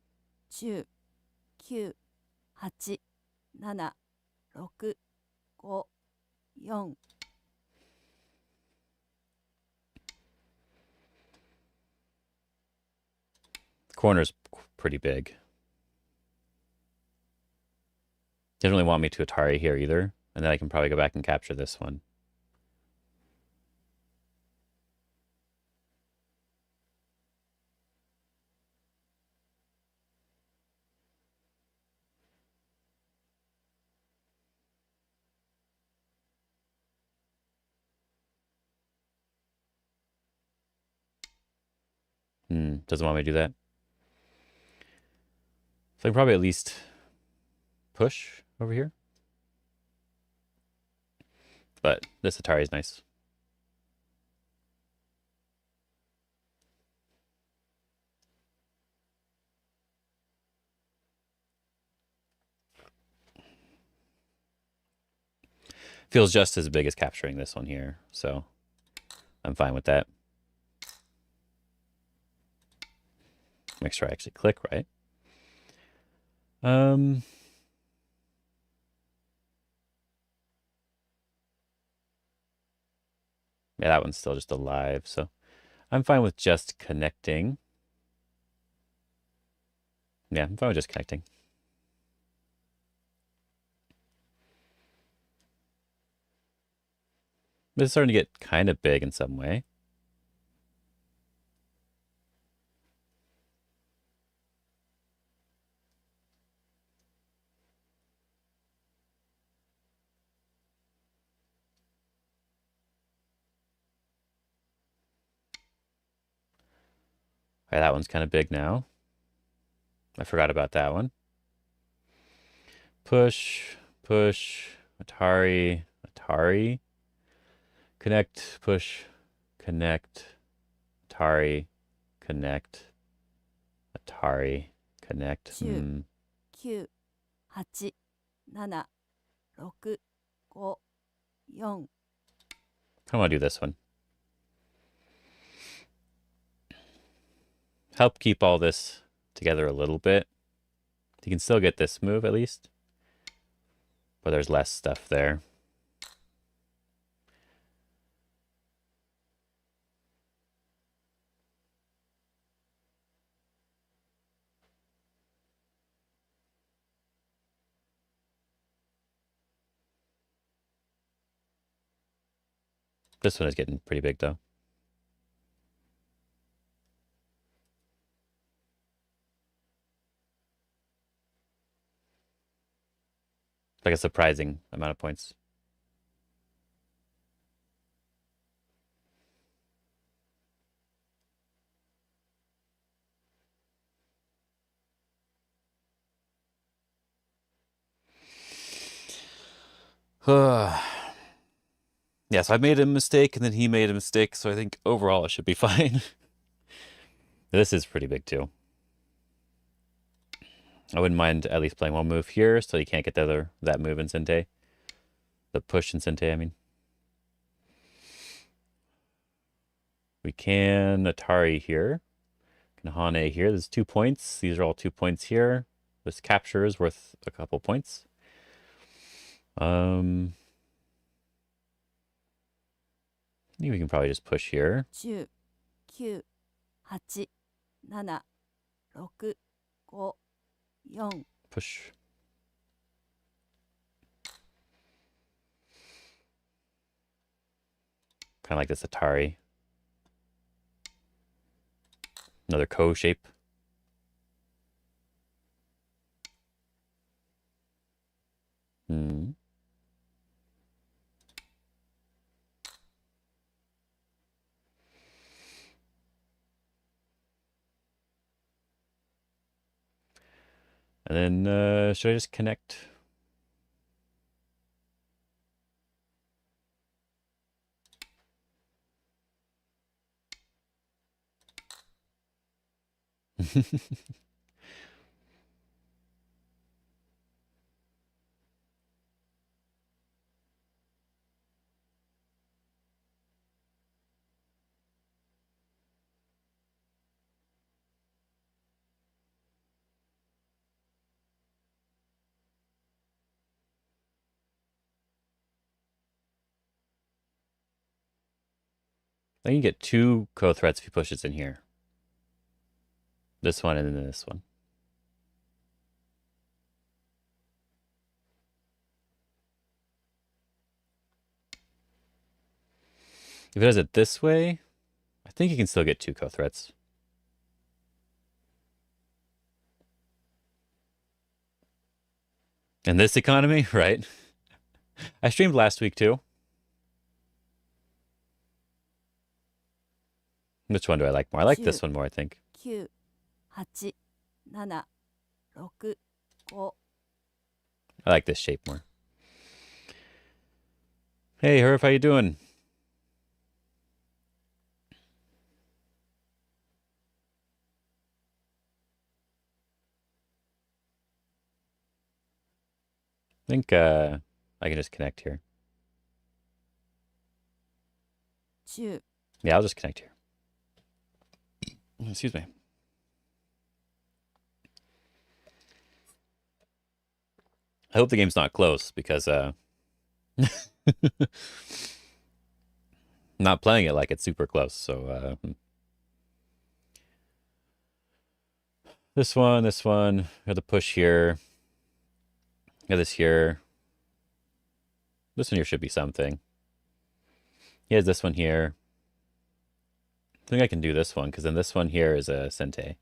10、9、8、7、6、5、4、The corner's pretty big. Doesn't really want me to Atari here either. And then I can probably go back and capture this one. Doesn't want me to do that. So I can probably at least push over here. But this Atari is nice. Feels just as big as capturing this one here, so I'm fine with that. Make sure I actually click right. Yeah, that one's still just alive, so I'm fine with just connecting. Yeah, I'm fine with just connecting. This is starting to get kind of big in some way. All right, that one's kind of big now. I forgot about that one. Push, push, Atari, Atari. Connect, push, connect, Atari, connect, Atari, connect. 10、9、8、7、6、5、4、I want to do this one. Help keep all this together a little bit. You can still get this move at least, but there's less stuff there. This one is getting pretty big, though. Like a surprising amount of points. Yeah, so I made a mistake and then he made a mistake, so I think overall it should be fine. This is pretty big too. I wouldn't mind at least playing one move here so you can't get that move in Sente. The push in Sente, I mean. We can Atari here. Can Hane here. There's 2 points. These are all 2 points here. This capture is worth a couple points. I think we can probably just push here. 10、9、8、7、6、5、4、 Push. Kind of like this Atari. Another Ko shape. Hmm. And then, should I just connect? I think you get 2 Ko threats if he pushes in here. This one and then this one. If it does it this way, I think you can still get 2 Ko threats. In this economy, right? I streamed last week too. Which one do I like more? I like this one more, I think. 9、8、7、6、5。 I like this shape more. Hey, Herb, how you doing? I think I can just connect here. 10、 Yeah, I'll just connect here. Excuse me. I hope the game's not close because not playing it like it's super close. So this one, got the push here. Got this here. This one here should be something. He has this one here. I think I can do this one because then this one here is a Sente.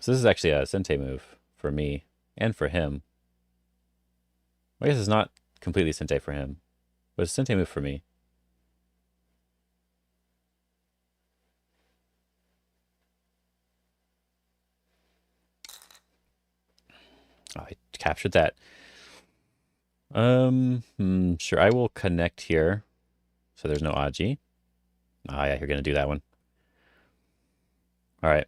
So this is actually a Sente move for me and for him. I guess it's not completely Sente for him, but it's a Sente move for me. Oh, I captured that. Sure, I will connect here. So there's no Aji. Ah, yeah, you're gonna do that one. All right.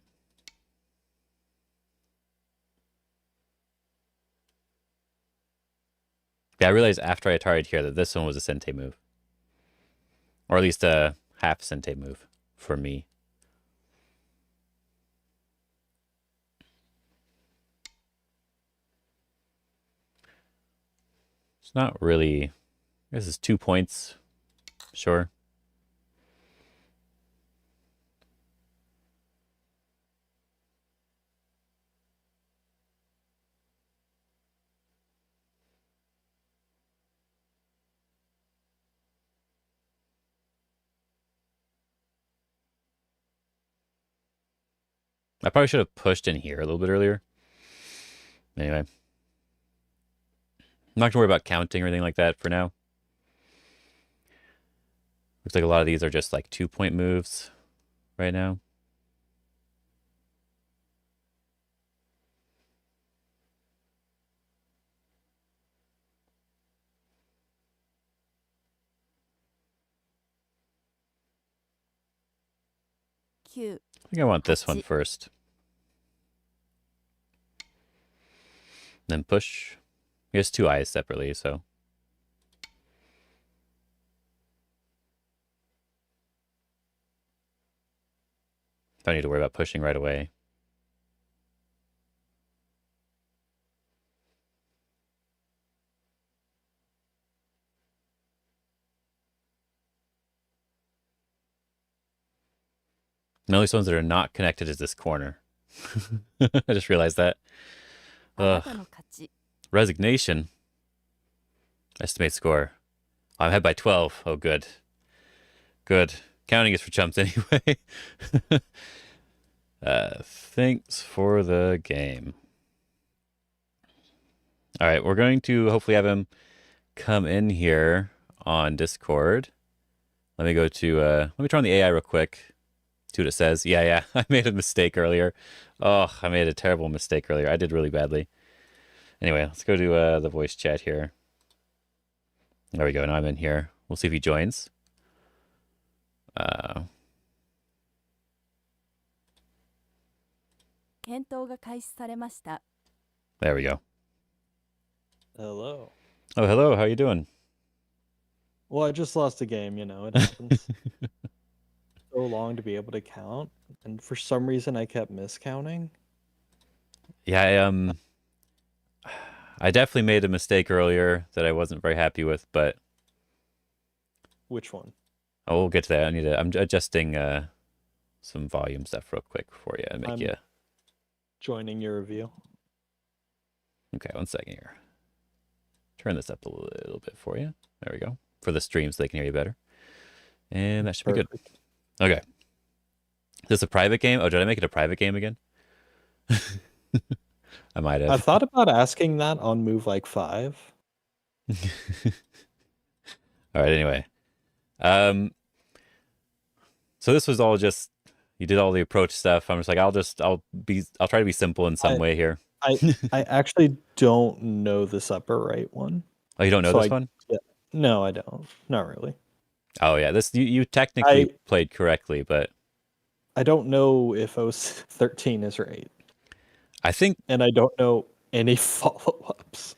Yeah, I realized after I Atari'd here that this one was a Sente move. Or at least a half Sente move for me. It's not really... This is 2 points. Sure. I probably should have pushed in here a little bit earlier. Anyway, I'm not gonna worry about counting or anything like that for now. Looks like a lot of these are just like 2-point moves right now. Q. I think I want this one 8. first. Then push. He has 2 eyes separately, so. Don't need to worry about pushing right away. The only ones that are not connected is this corner. I just realized that. あなた Ugh. の勝ち。 Resignation. Estimate score. I'm ahead by 12. Oh, good. Good. Counting is for chumps anyway. Thanks for the game. All right, we're going to hopefully have him come in here on Discord. Let me go to, let me turn on the AI real quick. See what it says. Yeah, I made a mistake earlier. Oh, I made a terrible mistake earlier. I did really badly. Anyway, let's go to the voice chat here. There we go. Now I'm in here. We'll see if he joins. Uh, 検討が開始されました。 there we go. Hello. Oh, hello. How you doing? Well, I just lost a game, you know, it happens. So long to be able to count, and for some reason I kept miscounting. Yeah, I definitely made a mistake earlier that I wasn't very happy with, but Which one? oh, we'll get to that. I'm adjusting some volume stuff real quick for you and make I'm- you. Joining your review. Okay, 1 second here. Turn this up a little bit for you. There we go. For the stream so they can hear you better. And that should be good. Perfect. Okay. Is this a private game? Oh, did I make it a private game again? I might have. I thought about asking that on move like 5. All right, anyway. So this was all just you did all the approach stuff. I'm just like I'll try to be simple in some way here. I actually don't know this upper right one. Oh, you don't know So this one? No, I don't. Not really. Oh yeah, this you technically played correctly, but I don't know if 13 is right. I think And I don't know any follow-ups.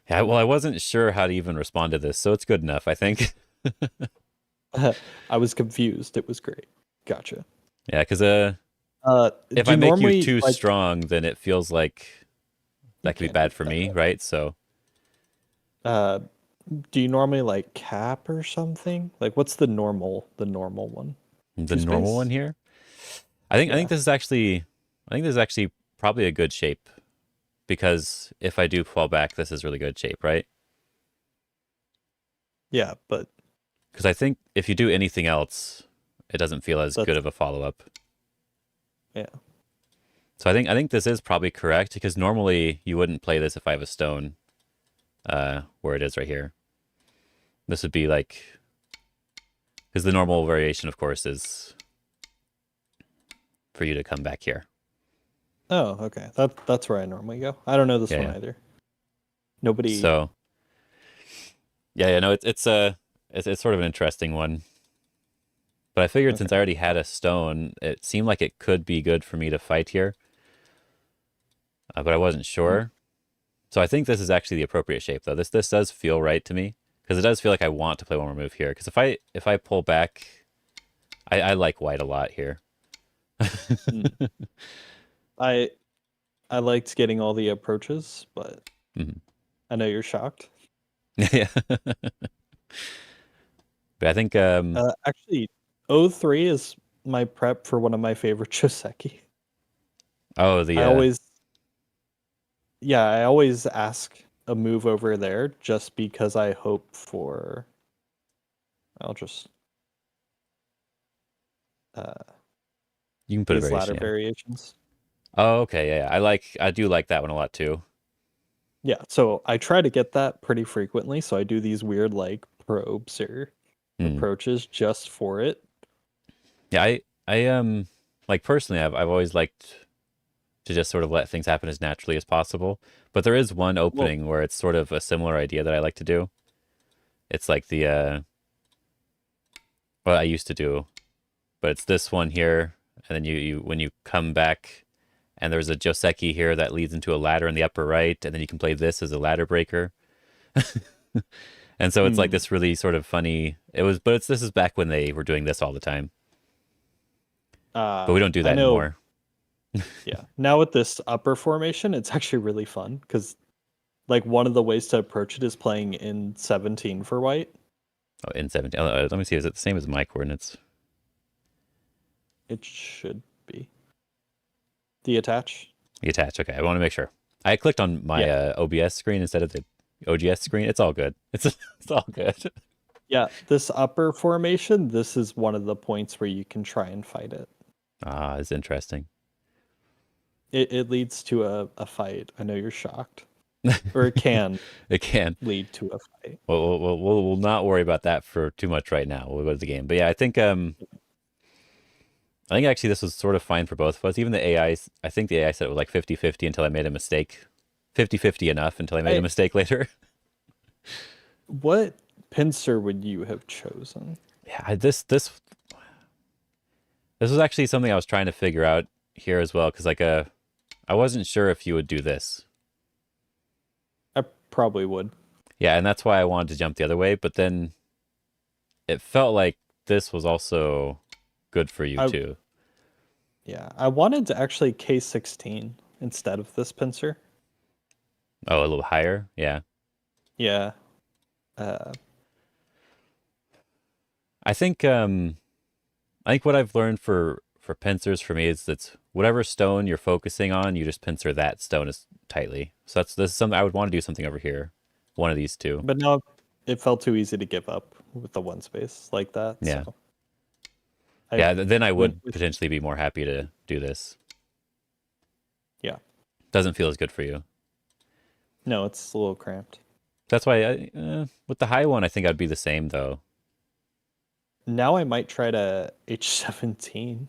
yeah, well I wasn't sure how to even respond to this, so it's good enough, I think. I was confused. It was great. Gotcha. Yeah, because if do I make you normally, too like, strong, then it feels like that could be can't bad do for that. me, right? So do you normally like cap or something? Like what's the normal one? the Two normal space? one here, I think Yeah. this is actually probably a good shape, because if I do fall back, this is really good shape, right? Yeah, but Because I think if you do anything else, it doesn't feel as good That's- of a follow-up. yeah. So I think this is probably correct, because normally you wouldn't play this if I have a stone where it is right here. This would be like, because the normal variation, of course, is for you to come back here. Oh, okay. That's where I normally go. I don't know this one Yeah. either. Nobody. So yeah, no, it's sort of an interesting one. But I figured since I already had a stone, it seemed like it could be good for me to fight here. But I wasn't sure. So I think this is actually the appropriate shape, though. This does feel right to me, because it does feel like I want to play one more move here. Because if I pull back, I like white a lot here. I liked getting all the approaches, but Mhm. I know you're shocked. Yeah. But I think Actually, 03 is my prep for one of my favorite Choseki. I I always ask a move over there just because I hope for. I'll just you can put a these ladder variation. variations. Oh, okay, yeah, I do like that one a lot too. Yeah, so I try to get that pretty frequently. So I do these weird like probes or Hmm. approaches just for it. Yeah, I like personally, I've always liked to just sort of let things happen as naturally as possible. But there is one Well, opening where it's sort of a similar idea that I like to do. It's like the what I used to do, but it's this one here, and then you when you come back, and there's a Joseki here that leads into a ladder in the upper right, and then you can play this as a ladder breaker. And so it's like hmm, this really sort of funny. It was, but this is back when they were doing this all the time. But we don't do I that know. anymore. Yeah. Now with this upper formation, it's actually really fun because like one of the ways to approach it is playing in 17 for white. Oh, in 17. Let me see. Is it the same as my coordinates? It should be the attach. The attach. Okay, I want to make sure. I clicked on my Yeah. OBS screen instead of the OGS screen. It's all good. It's all good. Yeah. This upper formation, this is one of the points where you can try and fight it. Ah, it's interesting. It leads to a fight. I know you're shocked. Or it can It can. lead to a fight. We'll not worry about that for too much right now. We'll go to the game. But yeah, I think actually this was sort of fine for both of us. Even the AIs, I think the AI said it was like 50-50 until I made a mistake. 50-50 enough until I made a I, mistake later. what pincer would you have chosen? Yeah, this was actually something I was trying to figure out here as well, because I wasn't sure if you would do this. I probably would. Yeah, and that's why I wanted to jump the other way, but then it felt like this was also good for you I too. Yeah, I wanted to actually K16 instead of this pincer. Oh, a little higher? Yeah. Yeah. Uh, I think what I've learned for pincers for me is that's whatever stone you're focusing on, you just pincer that stone as tightly. So this is something I would want to do something over here. One of these two. but no, it felt too easy to give up with the one space like that. Yeah. So I Yeah, then I went would with, potentially be more happy to do this. yeah. Doesn't feel as good for you. No, it's a little cramped. That's why with the high one, I think I'd be the same though. Now I might try to H17.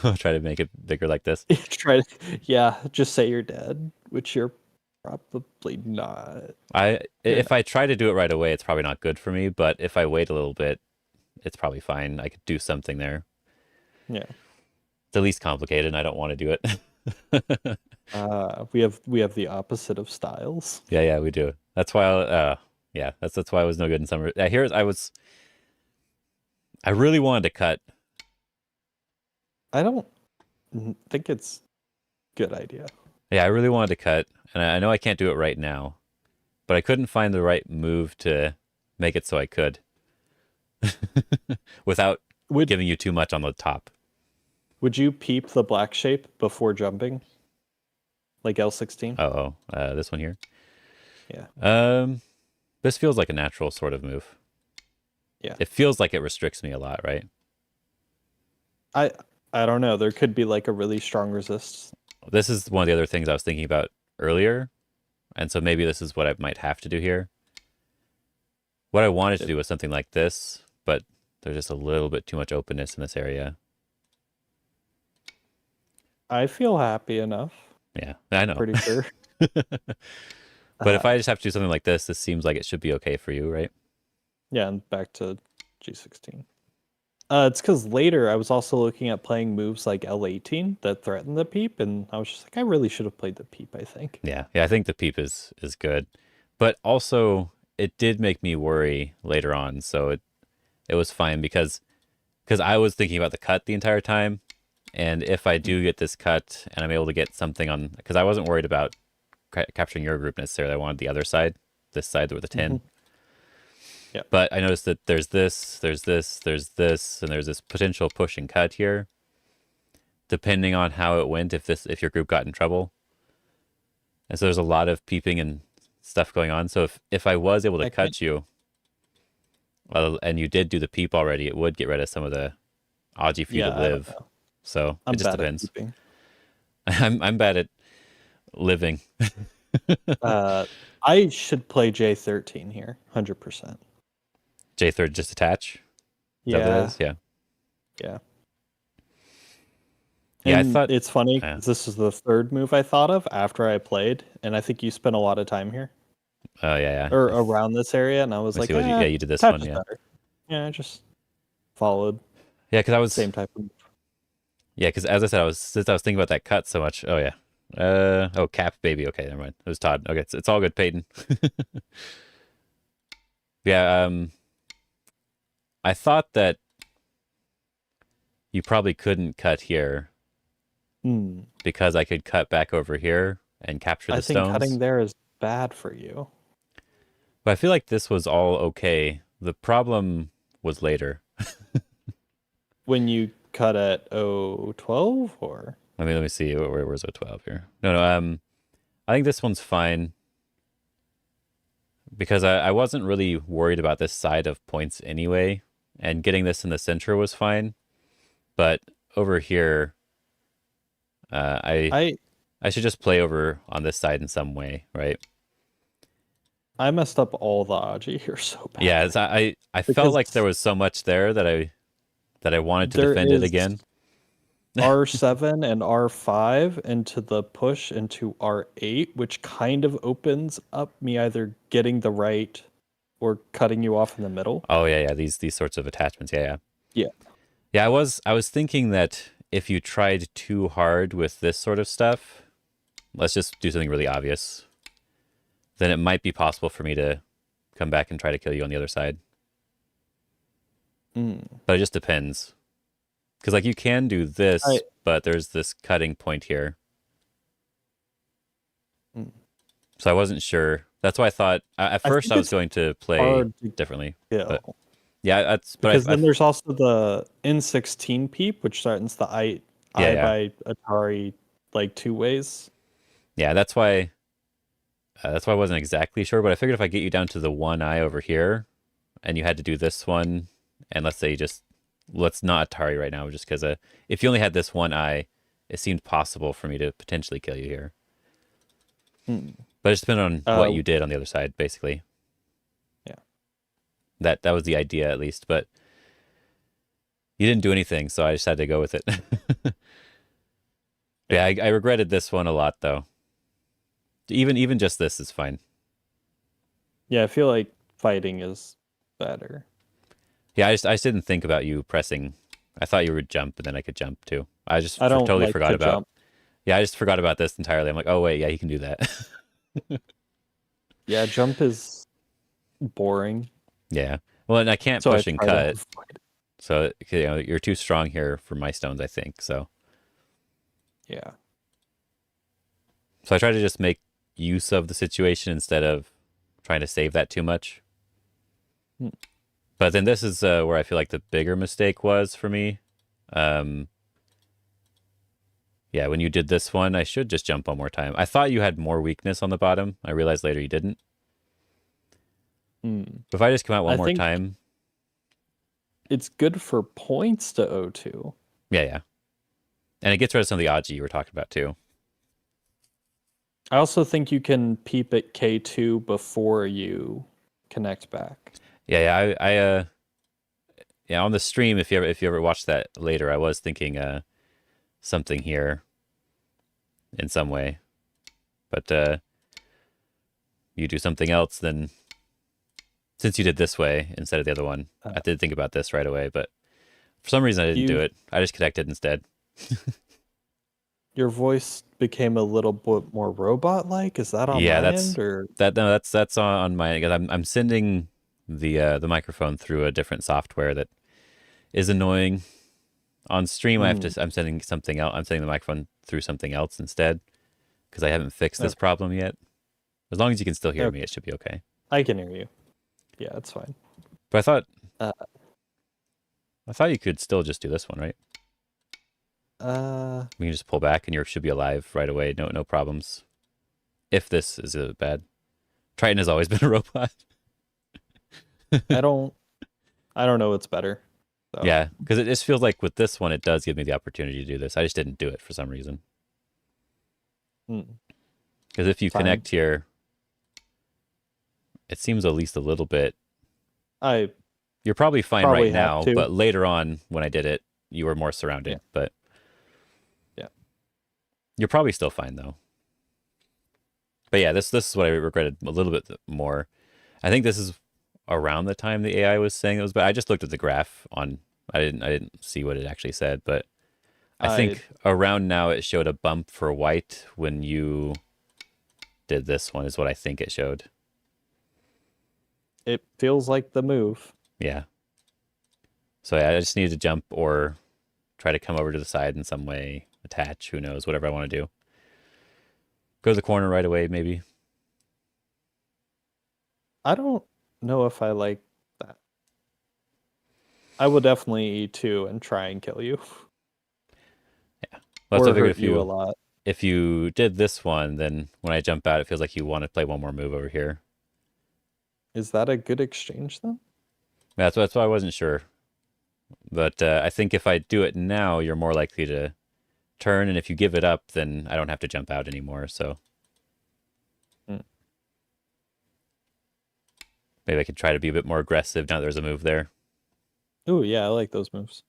I'll try to make it bigger like this. Try to, yeah, just say you're dead, which you're probably not. You're If not. I try to do it right away, it's probably not good for me. But if I wait a little bit, it's probably fine. I could do something there. Yeah. It's the least complicated, and I don't want to do it. We have the opposite of styles. Yeah, we do. That's why. Yeah, that's why I was no good in summer. I really wanted to cut. I don't think it's a good idea. Yeah, I really wanted to cut, and I know I can't do it right now, but I couldn't find the right move to make it so I could without Would giving you too much on the top. would you peep the black shape before jumping? Like L16? This one here. Yeah. This feels like a natural sort of move. Yeah. It feels like it restricts me a lot, right? I I don't know. There could be like a really strong resist. This is one of the other things I was thinking about earlier, and so maybe this is what I might have to do here. What I wanted to do was something like this, but there's just a little bit too much openness in this area. I feel happy enough. Yeah, I know. Pretty sure. But if I just have to do something like this seems like it should be okay for you, right? Yeah, and back to G16. It's because later I was also looking at playing moves like L18 that threaten the peep, and I was just like, I really should have played the peep, I think. Yeah, I think the peep is good, but also it did make me worry later on. So it was fine because I was thinking about the cut the entire time, and if I do get this cut and I'm able to get something on, because I wasn't worried about capturing your group necessarily. I wanted the other side, this side with the 10. Mhm. Yeah. But I noticed that there's this, and there's this potential push and cut here, depending on how it went. If your group got in trouble, and so there's a lot of peeping and stuff going on. So if I was able to I cut you, and you did do the peep already, it would get rid of some of the Aji for you Yeah, to I don't live. know. So I'm it just bad at depends. peeping. I'm bad at living. I should play J13 here, 100%. J3rd just attach. Is that what that Yeah, is? Yeah. yeah. Yeah, I And thought. it's funny Yeah. 'cause this is the third move I thought of after I played, and I think you spent a lot of time here Oh yeah, yeah. or around this area, and I was Let me like, see what you. Yeah, you did this touch one. is Yeah. better. Yeah, I just followed Yeah, because I was. same type of move. Yeah, because as I said, since I was thinking about that cut so much. Oh yeah. Oh, Cap baby. Okay, never mind. It was Todd. Okay, it's all good, Peyton. Yeah. I thought that you probably couldn't cut here Hmm. because I could cut back over here and capture the I think stones. cutting there is bad for you. But I feel like this was all okay. The problem was later. When you cut at 012 or Let me see. Where's 012 here? No. I think this one's fine because I wasn't really worried about this side of points anyway, and getting this in the center was fine. But over here, I should just play over on this side in some way, right? I messed up all the Aji here so bad. Yeah, I felt Because like there was so much there that I wanted to there defend it is again. R7 and R5 into the push into R8, which kind of opens up me either getting the right or cutting you off in the middle. Oh yeah. These sorts of attachments. Yeah. Yeah. Yeah, I was thinking that if you tried too hard with this sort of stuff, let's just do something really obvious, then it might be possible for me to come back and try to kill you on the other side. But it just depends. Because like you can do this, but there's this cutting point here. So I wasn't sure. That's why I thought at first I was going to play differently. Yeah. But yeah, because then there's also the N16 peep, which threatens the I by Atari like two ways. Yeah, that's why I wasn't exactly sure, but I figured if I get you down to the one eye over here, and you had to do this one, and let's say let's not Atari right now, just because if you only had this one eye, it seemed possible for me to potentially kill you here. But it just depended on what you did on the other side, basically. Yeah. That was the idea, at least, but you didn't do anything, so I just had to go with it. Yeah, I regretted this one a lot, though. Even just this is fine. Yeah, I feel like fighting is better. Yeah, I just didn't think about you pressing. I thought you would jump, and then I could jump too. I don't totally like forgot to about. jump. Yeah, I just forgot about this entirely. I'm like, oh wait, yeah, he can do that. Yeah, jump is boring. Yeah. Well, and I can't So push I and try to cut, avoid it. so you're too strong here for my stones, I think. So Yeah. I try to just make use of the situation instead of trying to save that too much. But then this is where I feel like the bigger mistake was for me. Yeah, when you did this one, I should just jump one more time. I thought you had more weakness on the bottom. I realized later you didn't. But if I just come out one more time... It's good for points to O2. Yeah. And it gets rid of some of the Aji you were talking about, too. I also think you can peep at K2 before you connect back. Yeah, yeah, on the stream, if you ever watch that later, I was thinking something here in some way. But you do something else, then since you did this way instead of the other one, I did think about this right away, but for some reason I didn't do it. I just connected instead. Your voice became a little bit more robot-like. Is that on my end, or that's on my end. I'm sending the microphone through a different software that is annoying. On stream, I'm sending something else. I'm sending the microphone through something else instead because I haven't fixed this problem yet. As long as you can still hear me, it should be okay. I can hear you. Yeah, it's fine. But I thought you could still just do this one, right? We can just pull back and you should be alive right away. No problems. If this is bad. Triton has always been a robot. I don't know what's better. So. Yeah, because it just feels like with this one, it does give me the opportunity to do this. I just didn't do it for some reason. Mm. Because if you Fine. connect here, it seems at least a little bit. I You're probably fine probably right have now, to. but later on when I did it, you were more surrounded. Yeah. But Yeah. you're probably still fine though. But yeah, this is what I regretted a little bit more. I think this is around the time the AI was saying it was bad. I just looked at the graph on. I didn't see what it actually said, but I think around now it showed a bump for white when you did this one is what I think it showed. It feels like the move. Yeah. So yeah, I just needed to jump or try to come over to the side in some way, attach, who knows, whatever I want to do. Go to the corner right away, maybe. I don't know if I like that. I would definitely E2 and try and kill you. Well, that's what or I figured hurt you a lot. if you did this one, then when I jump out, it feels like you want to play one more move over here. Is that a good exchange then? That's why I wasn't sure. But I think if I do it now, you're more likely to turn, and if you give it up, then I don't have to jump out anymore. So maybe I could try to be a bit more aggressive now that there's a move there. Oh yeah, I like those moves.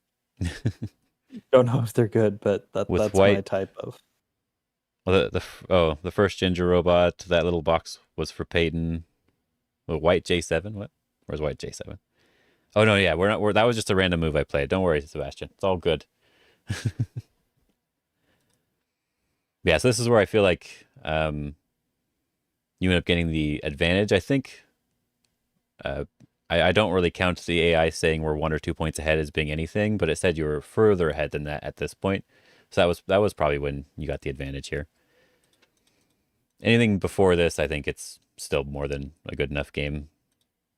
Don't know if they're good, but that's white, my type of. Well, the first ginger robot, that little box was for Peyton. The white J7, what? Where's white J7? Oh no, yeah, that was just a random move I played. Don't worry, Sebastian. It's all good. Yeah, so this is where I feel like you end up getting the advantage. I think I don't really count the AI saying we're 1 or 2 points ahead as being anything, but it said you were further ahead than that at this point. So that was probably when you got the advantage here. Anything before this, I think it's still more than a good enough game.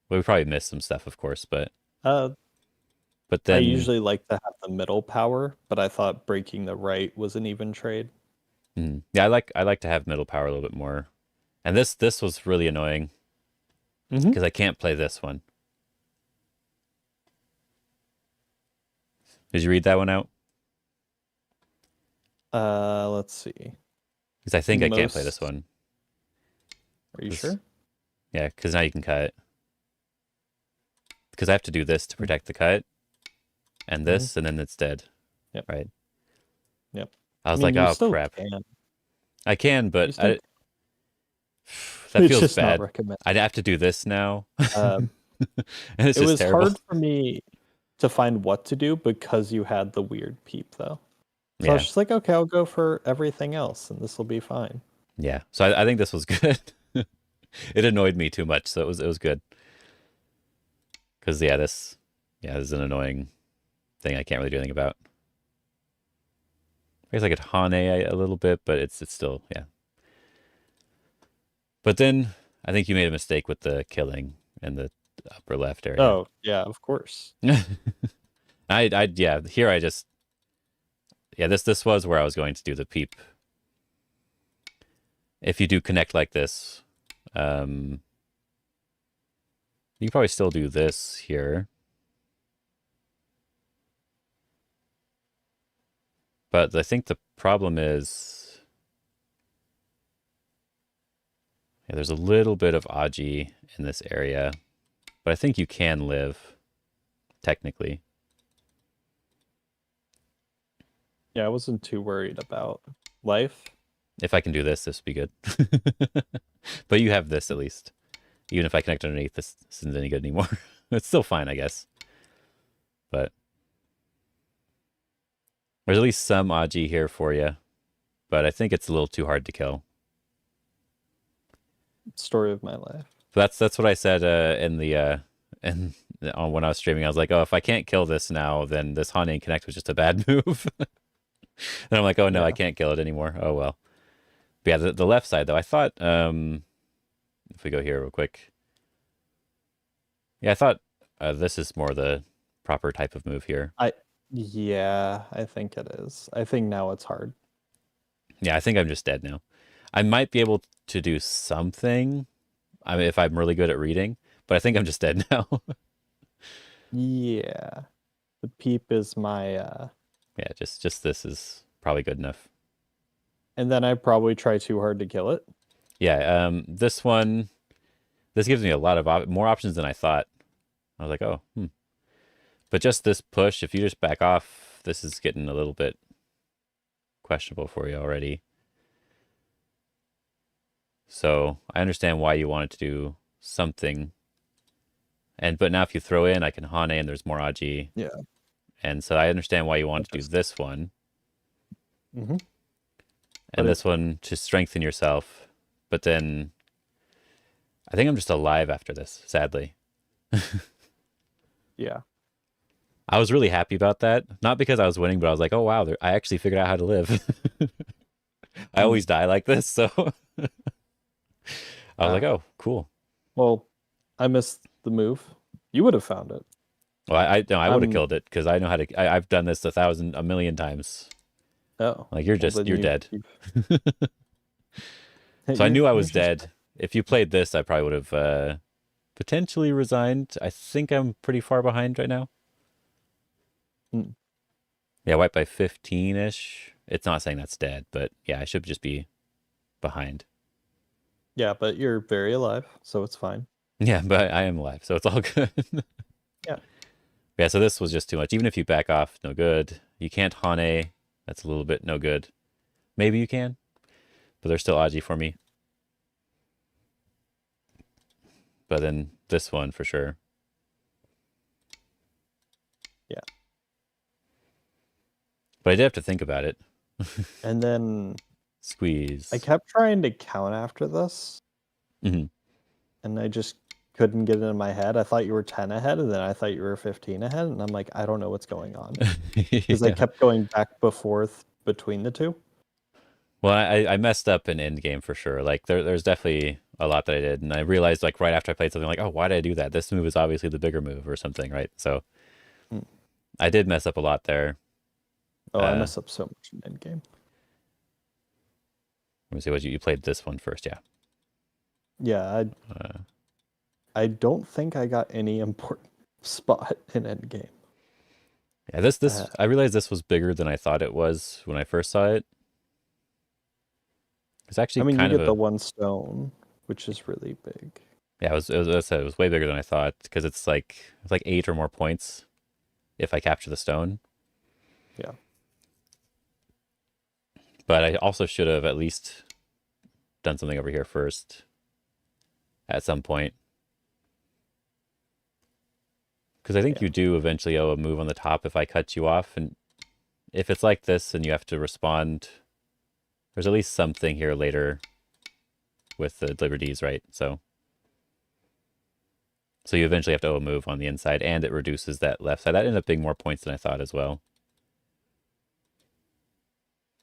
Well, we probably missed some stuff, of course, but then I usually like to have the middle power, but I thought breaking the right was an even trade. Yeah, I like to have middle power a little bit more. And this was really annoying because I can't play this one. Did you read that one out? Let's see. Because I think I can't play this one. Are you sure? Yeah, because now you can cut it. Because I have to do this to protect the cut, and this, and then it's dead. Yep. Right. Yep. I was like, oh crap. I can, but that feels bad. I'd have to do this now. And it's it was terrible. hard for me to find what to do because you had the weird peep though. So I was just like, okay, I'll go for everything else and this will be fine. Yeah. So I think this was good. It annoyed me too much, so it was good. Because this is an annoying thing I can't really do anything about. I guess I could Hane a little bit, but it's still, yeah. But then I think you made a mistake with the killing in the upper left area. Oh, yeah, of course. Here I just, this was where I was going to do the peep. If you do connect like this, you can probably still do this here. But I think the problem is, there's a little bit of Aji in this area, but I think you can live, technically. Yeah, I wasn't too worried about life. If I can do this would be good. But you have this at least. Even if I connect underneath, this isn't any good anymore. It's still fine, I guess. But there's at least some Aji here for you. But I think it's a little too hard to kill. Story of my life. That's what I said when I was streaming. I was like, oh, if I can't kill this now, then this Hane Connect was just a bad move. And I'm like, oh no, I can't kill it anymore. Oh well. But yeah, the left side though, I thought if we go here real quick. Yeah, I thought this is more the proper type of move here. I think it is. I think now it's hard. Yeah, I think I'm just dead now. I might be able to do something, I mean, if I'm really good at reading, but I think I'm just dead now. Yeah. The peep is my yeah, just this is probably good enough. And then I probably try too hard to kill it. Yeah, this one, this gives me a lot of more options than I thought. I was like, oh, But just this push, if you just back off, this is getting a little bit questionable for you already. So I understand why you wanted to do something. But now if you throw in, I can Hane and there's more Aji. Yeah. And so I understand why you want to do this one. Mm-hmm. And this one to strengthen yourself. But then I think I'm just alive after this, sadly. Yeah. I was really happy about that. Not because I was winning, but I was like, oh, wow, I actually figured out how to live. I always die like this, so I was like, oh, cool. Well, I missed the move. You would have found it. Well, I would have killed it because I know how to. I've done this a million times. Oh. Like you're dead. So So I knew I was dead. If you played this, I probably would have potentially resigned. I think I'm pretty far behind right now. Yeah, white by 15-ish. It's not saying that's dead, but yeah, I should just be behind. Yeah, but you're very alive, so it's fine. Yeah, but I am alive, so it's all good. Yeah. Yeah, so this was just too much. Even if you back off, no good. You can't Hane. That's a little bit no good. Maybe you can, but they're still Aji for me. But then this one for sure. Yeah. But I did have to think about it. And then Squeeze. I kept trying to count after this. Mm-hmm. And I just couldn't get it in my head. I thought you were 10 ahead, and then I thought you were 15 ahead. And I'm like, I don't know what's going on. Because I kept going back and forth between the two. Well, I messed up in endgame for sure. Like there's definitely a lot that I did. And I realized like right after I played something like, oh, why did I do that? This move is obviously the bigger move or something, right? So I did mess up a lot there. Oh, I messed up so much in endgame. Let me see what you played this one first, yeah. Yeah, I don't think I got any important spot in endgame. Yeah, this I realized this was bigger than I thought it was when I first saw it. It's actually you kind get of the one stone, which is really big. Yeah, it was way bigger than I thought because it's like 8 or more points if I capture the stone. Yeah. But I also should have at least done something over here first at some point. Because I think you do eventually owe a move on the top if I cut you off. And if it's like this and you have to respond, there's at least something here later with the liberties, right? So you eventually have to owe a move on the inside, and it reduces that left side. That ended up being more points than I thought as well.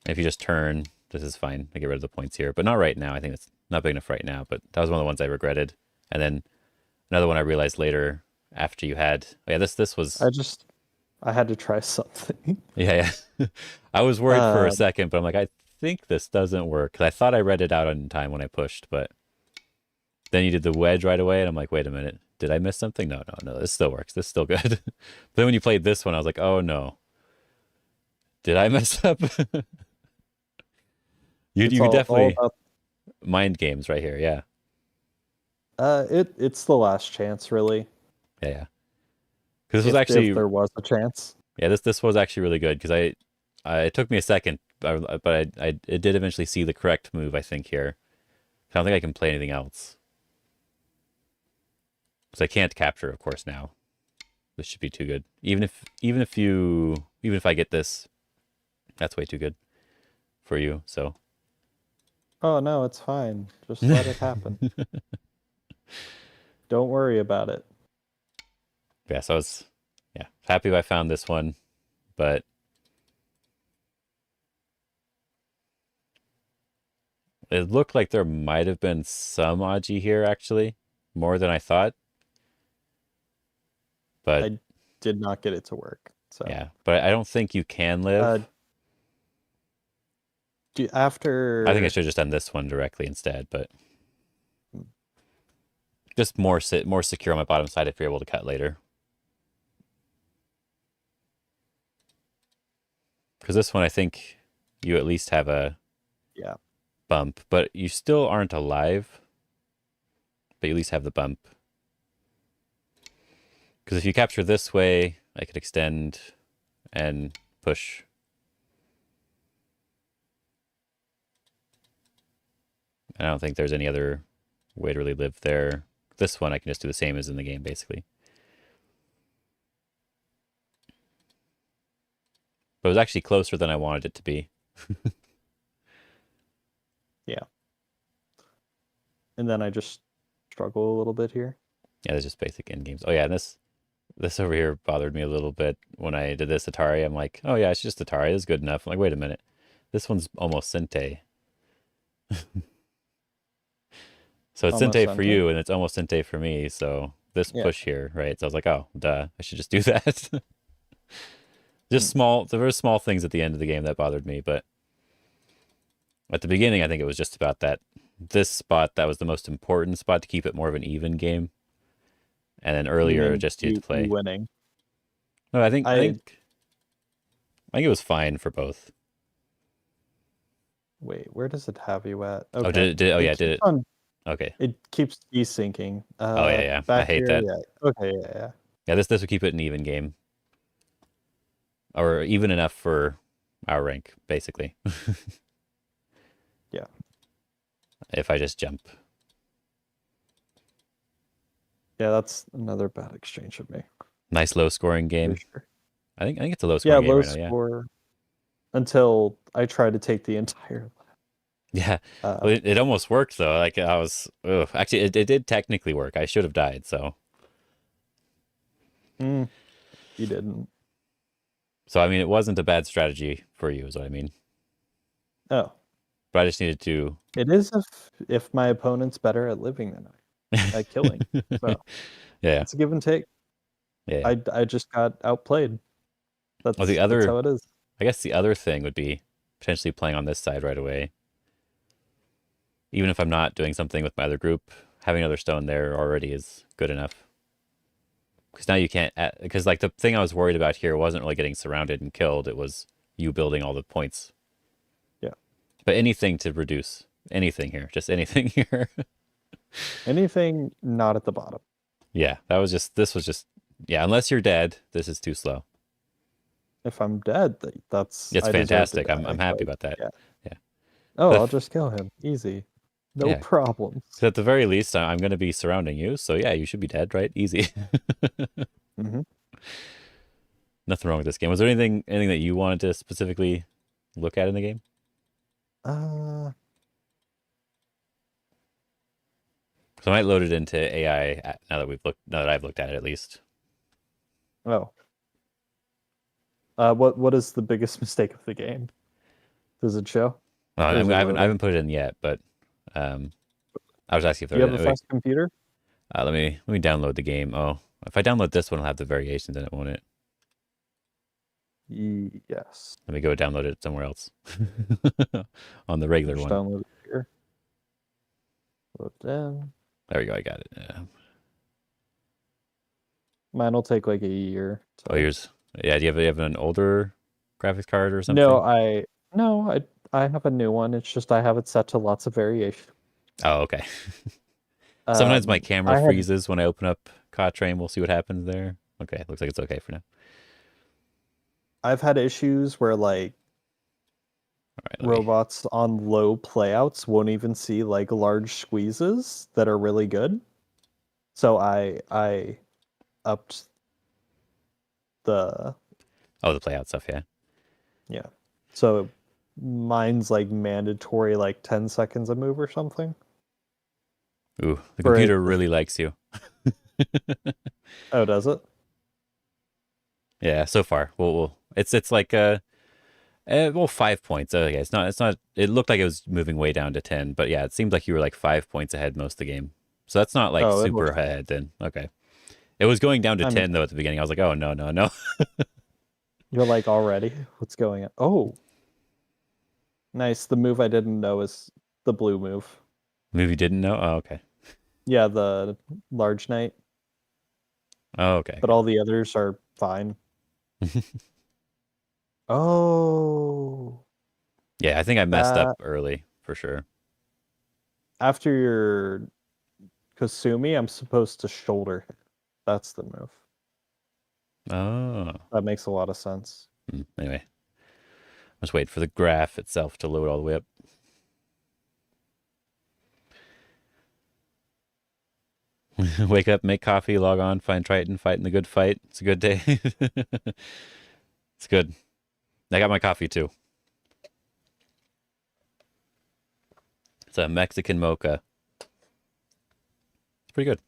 If you just turn, this is fine. I get rid of the points here, but not right now. I think it's not big enough right now, but that was one of the ones I regretted. And then another one I realized later after you had, oh yeah, this was... I had to try something. Yeah. I was worried for a second, but I'm like, I think this doesn't work. 'Cause I thought I read it out on time when I pushed, but then you did the wedge right away, and I'm like, wait a minute. Did I miss something? No, this still works. This is still good. But then when you played this one, I was like, oh no. Did I mess up? You definitely mind games right here, yeah. It's the last chance, really. Yeah. Because this was actually, if there was a chance. Yeah, this was actually really good because it took me a second, but I did eventually see the correct move. I think here, I don't think I can play anything else because I can't capture, of course. Now, this should be too good. Even if I get this, that's way too good for you. So. Oh no, it's fine. Just let it happen. Don't worry about it. Yeah, so I was happy I found this one, but it looked like there might have been some Aji here actually, more than I thought. But I did not get it to work. So yeah, but I don't think you can live. I think I should have just done this one directly instead, but just more secure on my bottom side if you're able to cut later. Because this one, I think you at least have a Yeah. bump, but you still aren't alive. But you at least have the bump. Because if you capture this way, I could extend and push. I don't think there's any other way to really live there. This one I can just do the same as in the game, basically. But it was actually closer than I wanted it to be. Yeah. And then I just struggle a little bit here. Yeah, that's just basic end games. Oh yeah, and this over here bothered me a little bit when I did this Atari. I'm like, oh yeah, it's just Atari. It's good enough. I'm like, wait a minute. This one's almost Sente. So it's Almost Sente for Sente? you, and it's almost Sente for me. So this Yeah. push here, right? So I was like, oh, duh, I should just do that. Just small, there were small things at the end of the game that bothered me, but at the beginning, I think it was just about this spot that was the most important spot to keep it more of an even game. And then earlier, just you to play. Winning. No, I think it was fine for both. Wait, where does it have you at? Okay. Okay. Did it? Okay. It keeps desyncing. Oh yeah. I hate here, that. Yeah. Okay, yeah. Yeah, this would keep it an even game. Or even enough for our rank, basically. Yeah. If I just jump. Yeah, that's another bad exchange of me. Nice low scoring game. Sure. I think it's a low scoring game low right now, score until I try to take the entire yeah. It almost worked though. Like I was actually it did technically work. I should have died, so you didn't. So I mean it wasn't a bad strategy for you, is what I mean. Oh. But I just needed to It is if my opponent's better at living than I at killing. So yeah. it's a give and take. Yeah. I just got outplayed. That's that's how it is. I guess the other thing would be potentially playing on this side right away. Even if I'm not doing something with my other group, having another stone there already is good enough. Because now you can't, because like the thing I was worried about here wasn't really getting surrounded and killed. It was you building all the points. Yeah. But anything to reduce anything here, just anything here. Anything not at the bottom. Yeah, this was just, yeah, unless you're dead, this is too slow. If I'm dead, that's It's fantastic. I'm happy about that. Yeah. Oh, I'll just kill him. Easy. No problems. So at the very least, I'm going to be surrounding you. So yeah, you should be dead, right? Easy. Mm-hmm. Nothing wrong with this game. Was there anything that you wanted to specifically look at in the game? Uh, So I might load it into AI now that I've looked at it at least. oh. What is the biggest mistake of the game? Does it show? I Or is it haven't loading? put it in yet, but I was asking if Do there you was have a fast computer? let me download the game. Oh, if I download this one, I'll have the variations in it, won't it? Yes. Let me go download it somewhere else on the regular Just one. download it here. Load in. There we go. I got it. Mine will take like a year. Oh, here's yeah. Do you have an older graphics card or something? No, I have a new one. It's just I have it set to lots of variation. Oh, okay. Sometimes my camera I freezes when I open up Train. We'll see what happens there. Okay, looks like it's okay for now. I've had issues where like All right, robots on low playouts won't even see like large squeezes that are really good. So I upped the the playout stuff, yeah. yeah. So mine's like mandatory like 10 seconds a move or something. Ooh, the For computer really likes you. Oh, does it? Yeah, so far. Well, it's like 5 points. Okay, it's not. It looked like it was moving way down to 10, but yeah, it seemed like you were like 5 points ahead most of the game. So that's not like super ahead then. Okay, it was going down to 10 though at the beginning. I was like, oh no. You're like already? What's going on? Oh, nice. The move I didn't know is the blue move. Move you didn't know? Oh, okay. Yeah, the large knight. Oh, okay. But all the others are fine. Oh. Yeah, I think I messed up early. for sure. After your Kasumi, I'm supposed to shoulder hit. That's the move. Oh. That makes a lot of sense. Anyway, let's wait for the graph itself to load all the way up. Wake up, make coffee, log on, find Triton, fight in the good fight. It's a good day. It's good. I got my coffee too. It's a Mexican mocha. It's pretty good.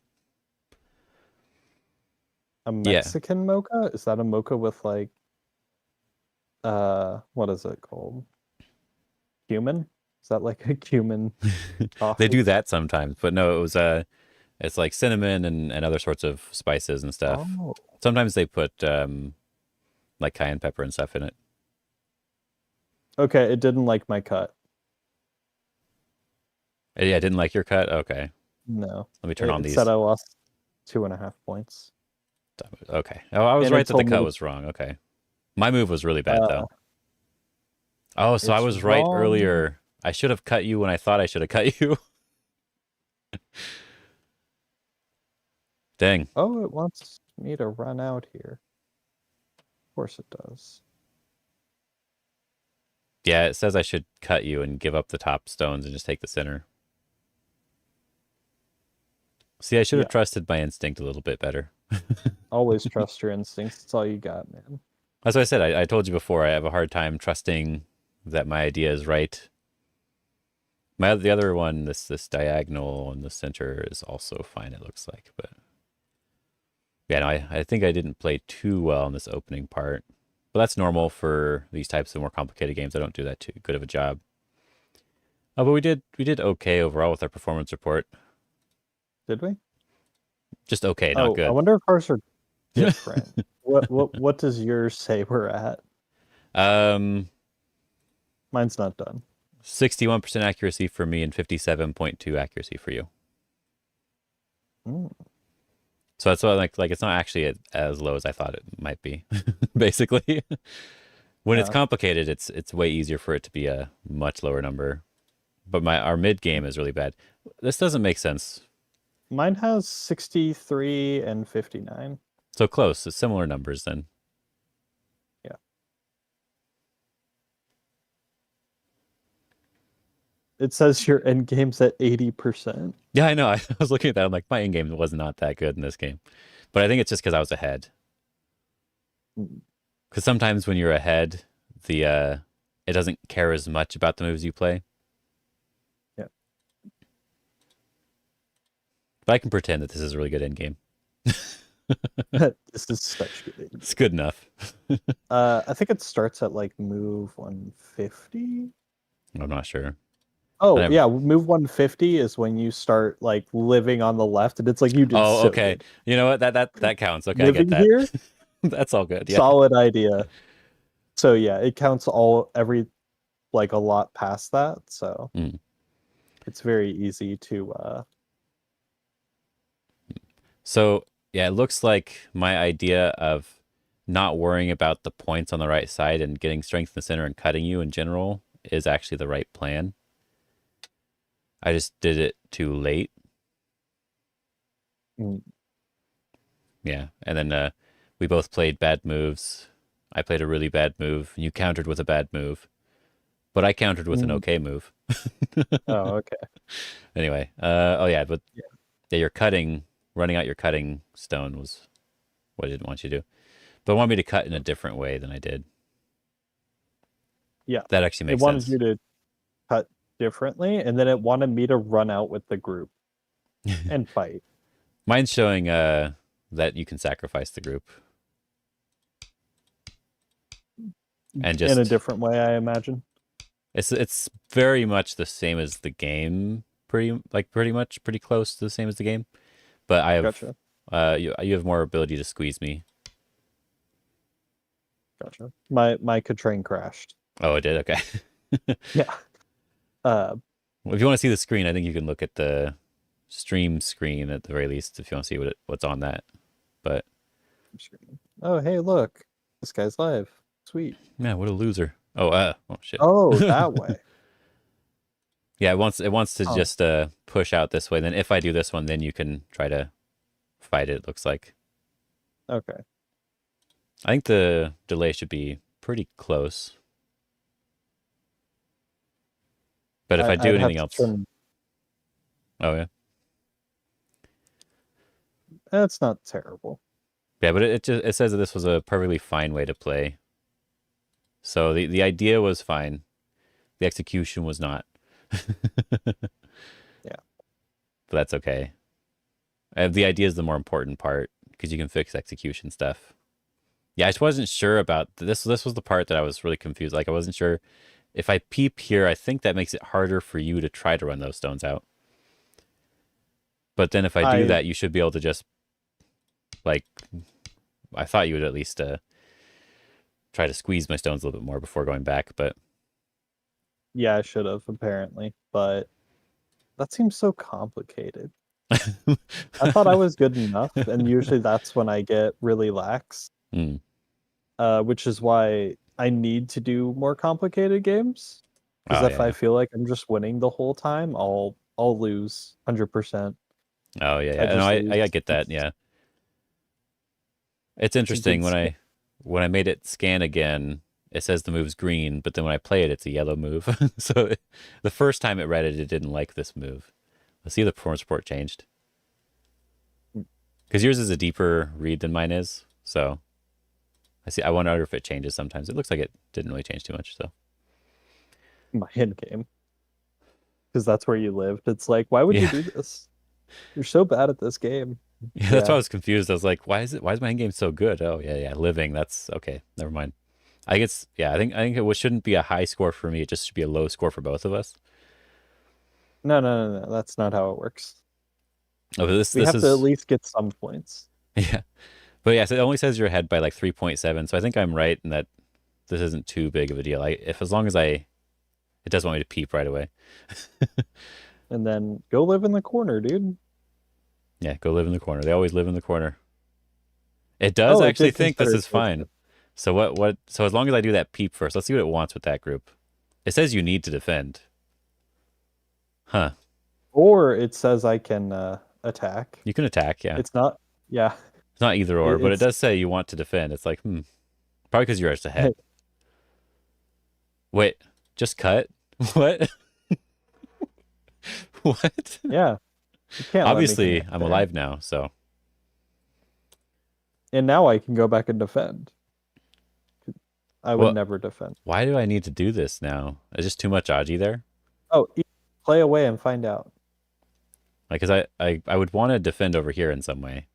A Yeah. Mexican mocha? Is that a mocha with like what is it called? Cumin? Is that like a cumin coffee? They do that sometimes, but no, it was it's like cinnamon and other sorts of spices and stuff. Oh. Sometimes they put like cayenne pepper and stuff in it. Okay, it didn't like my cut. Yeah, I didn't like your cut. Okay, No. let me turn on It these. said I lost 2.5 points. Okay. Oh, I was And it right that the told me cut to- was wrong. Okay. My move was really bad though. Oh, so I it's was right wrong. earlier. I should have cut you when I thought I should have cut you. Dang. Oh, it wants me to run out here. Of course it does. Yeah, it says I should cut you and give up the top stones and just take the center. See, I should have Yeah. trusted my instinct a little bit better. Always trust your instincts. That's all you got, man. As I said, I told you before, I have a hard time trusting that my idea is right. The other one, this diagonal in the center is also fine, it looks like. But yeah, no, I think I didn't play too well in this opening part. But that's normal for these types of more complicated games. I don't do that too good of a job. Oh, but we did okay overall with our performance report. Did we? Just okay, not good. I wonder if ours are different. What does yours say we're at? Mine's not done. 61% accuracy for me and 57.2 accuracy for you. Mm. So that's what like it's not actually as low as I thought it might be. Basically, when it's Yeah. complicated, it's way easier for it to be a much lower number. But our mid game is really bad. This doesn't make sense. Mine has 63 and 59. So close. It's similar numbers then. Yeah. It says your end game's at 80%. Yeah, I know. I was looking at that. I'm like, my in game was not that good in this game, but I think it's just because I was ahead. Because sometimes when you're ahead, it doesn't care as much about the moves you play. Yeah. But I can pretend that this is a really good end game. This is such good. It's good enough. I think it starts at like move 150. I'm not sure. Oh, Whatever. yeah, move 150 is when you start like living on the left, and it's like you did. Oh, so okay. good. You know what? That counts. Okay, Living I get that. here, That's all good. Yeah. solid idea. So yeah, it counts every like a lot past that. So Mm. it's very easy to. So yeah, it looks like my idea of not worrying about the points on the right side and getting strength in the center and cutting you in general is actually the right plan. I just did it too late. Mm. Yeah, and then we both played bad moves. I played a really bad move, and you countered with a bad move, but I countered with an okay move. Oh, okay. Anyway, oh yeah, but Yeah. yeah, your running out your cutting stone was what I didn't want you to do, but it wanted me to cut in a different way than I did. Yeah, that actually It makes wanted sense. you to cut differently, and then it wanted me to run out with the group and fight. Mine's showing that you can sacrifice the group and just In a different way, I imagine. It's very much the same as the game, pretty close to the same as the game. But I have Gotcha. you have more ability to squeeze me. Gotcha. My Katrain crashed. Oh, it did. Okay. Yeah. Well, if you want to see the screen, I think you can look at the stream screen at the very least if you want to see what's on that. But Oh, hey, look, this guy's live. Sweet. yeah, what a loser. Oh shit. Oh, that way. Yeah, it wants to Oh, just push out this way. Then if I do this one, then you can try to fight it. It looks like. okay. I think the delay should be pretty close. But if I do I'd have anything to else, trim. oh yeah, That's not terrible. yeah. But it says that this was a perfectly fine way to play. So the idea was fine. The execution was not. Yeah. But that's okay. The idea is the more important part because you can fix execution stuff. Yeah, I just wasn't sure about this. This was the part that I was really confused. Like I wasn't sure if I peep here. I think that makes it harder for you to try to run those stones out. But then if I do I that, you should be able to just like I thought you would at least try to squeeze my stones a little bit more before going back. But Yeah, I should have apparently, but that seems so complicated. I thought I was good enough, and usually that's when I get really lax. Hmm. Which is why I need to do more complicated games. Because Oh if I yeah. feel like I'm just winning the whole time, I'll lose 100%. Oh yeah. I Yeah. No, just lose. I get that. Yeah. It's It's a interesting good when skill. I made it scan again, it says the move's green, but then when I play it, it's a yellow move. So the first time it read it, it didn't like this move. Let's see if the performance report changed. Because yours is a deeper read than mine is. So I see. I wonder if it changes sometimes. It looks like it didn't really change too much. So My end game. Because that's where you lived. It's like, why would you yeah, do this? You're so bad at this game. yeah. That's why I Yeah. was confused. I was like, why is my end game so good? Oh yeah, yeah. Living. That's okay. Never mind. I guess yeah. I think it shouldn't be a high score for me. It just should be a low score for both of us. No. That's not how it works. Oh, but this We this have to at is least get some points. yeah. But yeah, so it only says you're ahead by like 3.7. So I think I'm right in that this isn't too big of a deal. If as long as it does want me to peep right away. And then go live in the corner, dude. Yeah, go live in the corner. They always live in the corner. It does Oh, it actually did think this consider is fine. Triton. So so as long as I do that peep first, let's see what it wants with that group. It says you need to defend. Huh. Or it says I can attack. You can attack, yeah. It's not, yeah. It's not either or, but it It's does say you want to defend. It's like, probably because you're just ahead. Wait, just cut? What? What? yeah. You can't let me Obviously, connect I'm there. alive now, so And now I can go back and defend. I would well, never defend. why do I need to do this now? Is just too much Aji there? Oh, play away and find out. Like, cause I would want to defend over here in some way.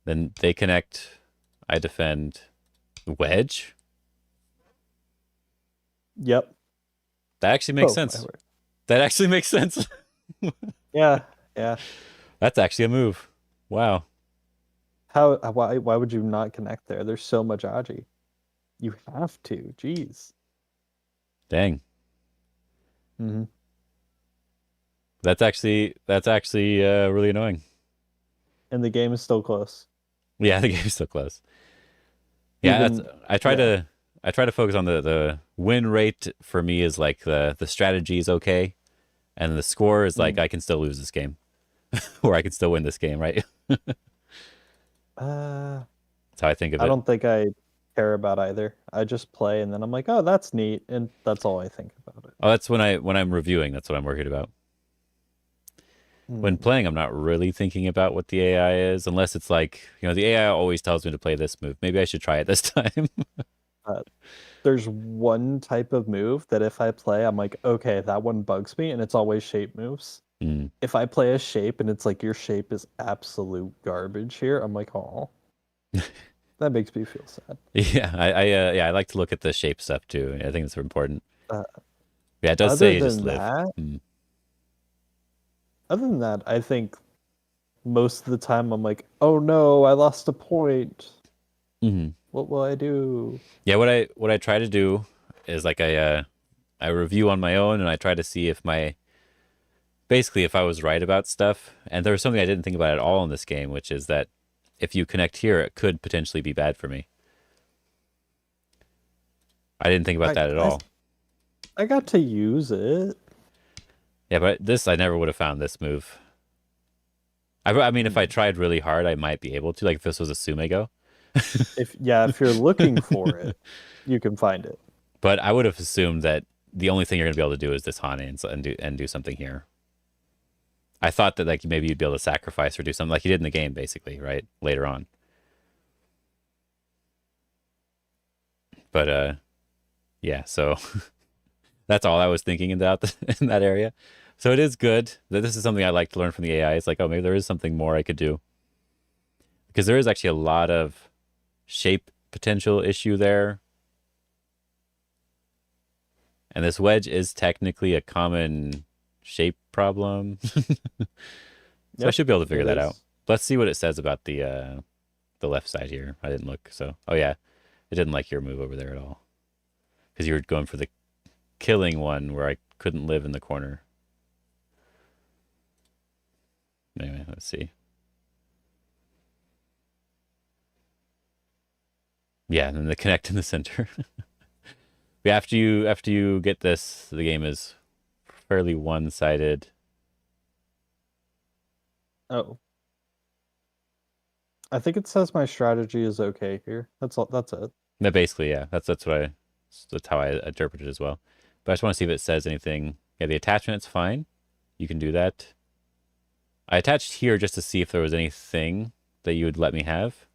Then they connect. I defend. Wedge. Yep. That actually makes Oh, my sense. word. That actually makes sense. Yeah. Yeah. That's actually a move. Wow. Why would you not connect there? There's so much Aji. You have to. Jeez. Dang. Hmm. That's actually really annoying. And the game is still close. Yeah, the game's so close. Yeah, Even I try yeah. to focus on the win rate for me is like the strategy is okay, and the score is like Mm. I can still lose this game, or I can still win this game, right? Uh, That's how I think of I it. don't think I care about either. I just play and then I'm like, oh, that's neat, and that's all I think about it. Oh, that's when I'm reviewing. That's what I'm worried about. When Mm. playing, I'm not really thinking about what the AI is, unless it's like the AI always tells me to play this move. Maybe I should try it this time. Uh, there's one type of move that if I play, I'm like, okay, that one bugs me, and it's always shape moves. Hmm. If I play a shape and it's like your shape is absolute garbage here, I'm like, oh, that makes me feel sad. Yeah, I like to look at the shape stuff too. I think it's important. Uh, Yeah, it does other say just than live. that, Hmm. other than that, I think most of the time I'm like, oh no, I lost a point. Hmm. What will I do? Yeah, what I try to do is like I review on my own and I try to see if basically if I was right about stuff. And there was something I didn't think about at all in this game, which is that if you connect here, it could potentially be bad for me. I didn't think about I, that at I all. I got to use it. Yeah, but this, I never would have found this move. I mean, if I tried really hard, I might be able to, like if this was a Sumego. If you're looking for it, you can find it. But I would have assumed that the only thing you're going to be able to do is this Hane and do something here. I thought that like maybe you'd be able to sacrifice or do something like you did in the game, basically, right? Later on. But yeah, so that's all I was thinking about in that area. So it is good that this is something I like to learn from the AI. It's like, oh, maybe there is something more I could do. Because there is actually a lot of shape potential issue there. And this wedge is technically a common shape problem. So I should be able to figure that out. Let's see what it says about the left side here. I didn't look, so oh yeah. It didn't like your move over there at all. Because you were going for the killing one where I couldn't live in the corner. Anyway, let's see. Yeah, and then the connect in the center. Yeah, after you get this, the game is fairly one-sided. Oh. I think it says my strategy is okay here. That's all. That's it. No, basically, yeah. That's how I interpret it as well. But I just want to see if it says anything. Yeah, the attachment's fine. You can do that. I attached here just to see if there was anything that you would let me have.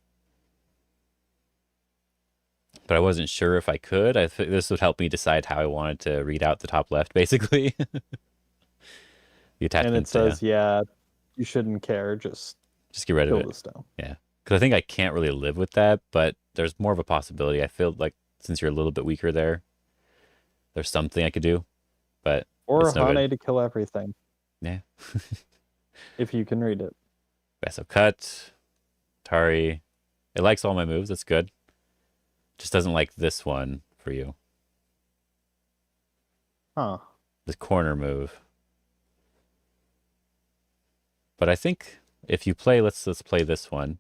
But I wasn't sure if I could. I think this would help me decide how I wanted to read out the top left, basically. The attachment. And it says, yeah, you shouldn't care. Just get rid of it. this down. Yeah. Because I think I can't really live with that, but there's more of a possibility. I feel like since you're a little bit weaker there, there's something I could do. But or it's no Hane good. to kill everything. Yeah. If you can read it. So cut, Tari. It likes all my moves. That's good. Just doesn't like this one for you. Huh. The corner move. But I think if you play, let's play this one.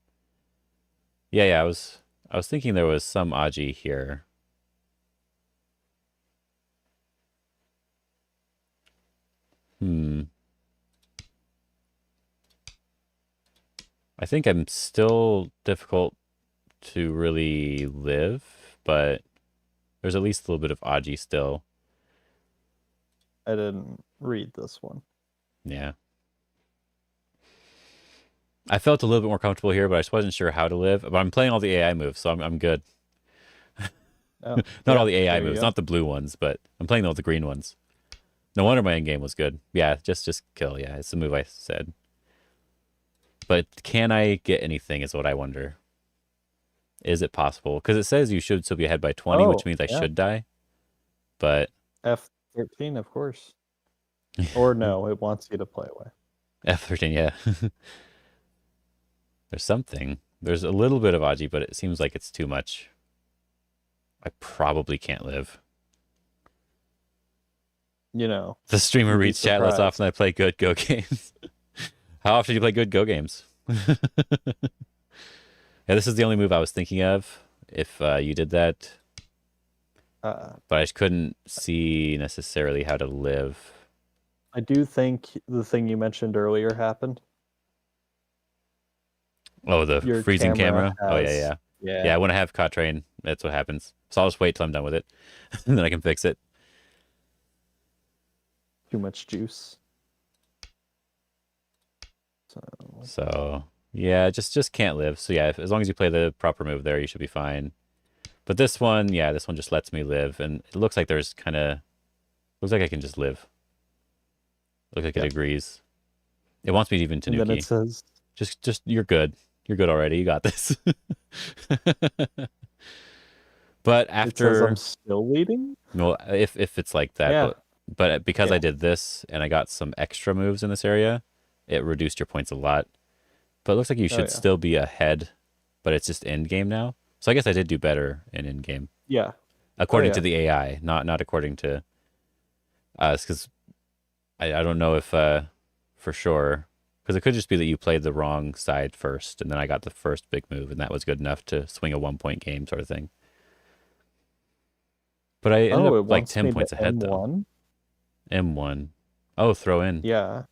Yeah. I was thinking there was some Aji here. I think I'm still difficult to really live, but there's at least a little bit of Aji still. I didn't read this one. Yeah. I felt a little bit more comfortable here, but I just wasn't sure how to live. But I'm playing all the AI moves, so I'm good. Oh, Not all the AI moves, not the blue ones, but I'm playing all the green ones. No wonder my end game was good. Yeah, just kill. Yeah, it's the move I said. But can I get anything is what I wonder. Is it possible? Because it says you should still be ahead by 20, which means I should die. But F13, of course. Or no, it wants you to play away. F13, yeah. There's something. There's a little bit of Aji, but it seems like it's too much. I probably can't live. You know. The streamer reads chat less often than I play good Go games. How often do you play good Go games? Yeah, this is the only move I was thinking of if you did that. But I just couldn't see necessarily how to live. I do think the thing you mentioned earlier happened. Oh, the Your freezing camera? Oh, yeah. Yeah, when I have caught train, that's what happens. So I'll just wait till I'm done with it. And then I can fix it. Too much juice. So yeah, just can't live. So yeah, as long as you play the proper move there, you should be fine. But this one, yeah, this one just lets me live. And it looks like there's kind of... Looks like I can just live. Looks like it agrees. It wants me to even Tanuki. And then it says... Just you're good. You're good already. You got this. But after... It says I'm still leading? No, if it's like that. Yeah. But because I did this and I got some extra moves in this area, it reduced your points a lot. But it looks like you should still be ahead, but it's just end game now. So I guess I did do better in end game. Yeah. According to the AI, not according to us, because I don't know if for sure, because it could just be that you played the wrong side first, and then I got the first big move, and that was good enough to swing a 1-point game sort of thing. But I ended up like 10 points ahead though. M1. Oh, throw in Yeah.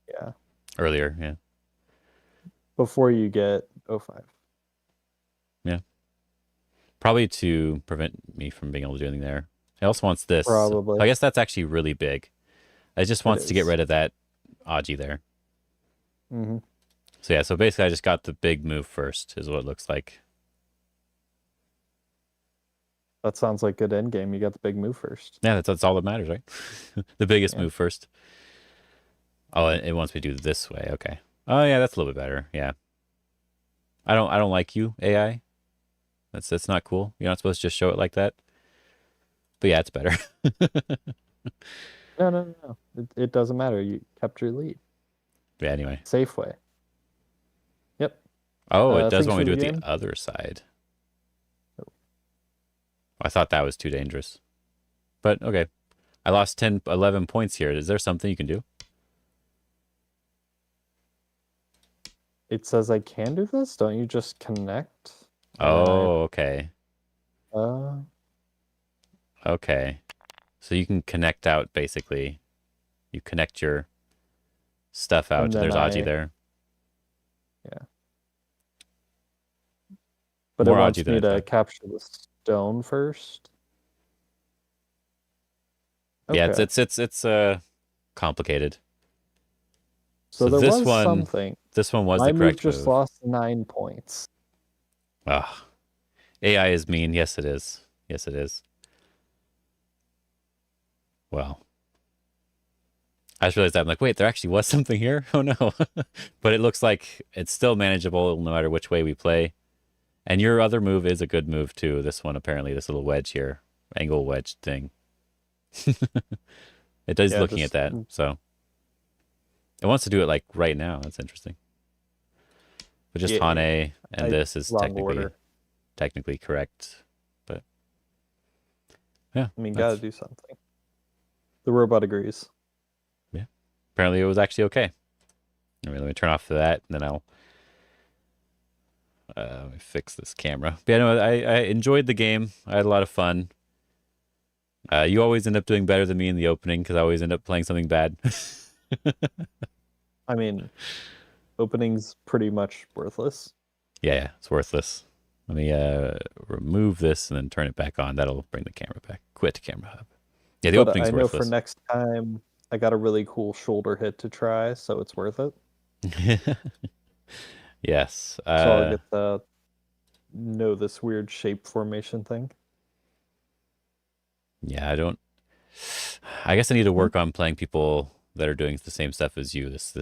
Yeah. earlier. Yeah. Before you get O5. Yeah. Probably to prevent me from being able to do anything there. It also wants this. So Probably. I guess that's actually really big. It just It wants to get is. rid of that Aji there. Mm-hmm. So yeah, so basically I just got the big move first, is what it looks like. That sounds like good end game. You got the big move first. Yeah, that's all that matters, right? The biggest Yeah. move first. Oh, it wants me to do it this way. Okay. Oh yeah, that's a little bit better. Yeah. I don't like you, AI. That's not cool. You're not supposed to just show it like that. But yeah, it's better. No. It doesn't matter. You kept your lead. Yeah, anyway. Safe way. Yep. Oh, it does Thanks want me for to do the it game. the other side. I thought that was too dangerous. But okay. I lost 10, 11 points here. Is there something you can do? It says I can do this. Don't you just connect? And then Oh, okay. Uh, Okay. So you can connect out, basically. You connect your stuff out. and then There's Aji I there. but More it wants Aji than me I to thought. capture the stone first. Yeah, Okay. it's complicated. So there this was one something. this one was My the move correct just move. lost 9 points. Ah, AI is mean. Yes, it is. Yes, it is. Well, I just realized that. I'm like, wait, there actually was something here? Oh no. But it looks like it's still manageable no matter which way we play. And your other move is a good move too. This one, apparently, this little wedge here, angle wedge thing. It does Yeah, looking at just that. So it wants to do it like right now. That's interesting. But just Yeah, Hane and this is wrong order. technically correct. But yeah, I mean, gotta do something. The robot agrees. yeah. Apparently it was actually okay. Let me turn off that, and then I'll let me fix this camera. But yeah, no, I enjoyed the game. I had a lot of fun. You always end up doing better than me in the opening because I always end up playing something bad. I mean, opening's pretty much worthless. Yeah, it's worthless. Let me remove this and then turn it back on. That'll bring the camera back. Quit camera hub. Yeah, the But opening's I know for worthless. next time, I got a really cool shoulder hit to try, so it's worth it. Yes. So I'll get to know this weird shape formation thing. Yeah, I guess I need to work on playing people that are doing the same stuff as you. This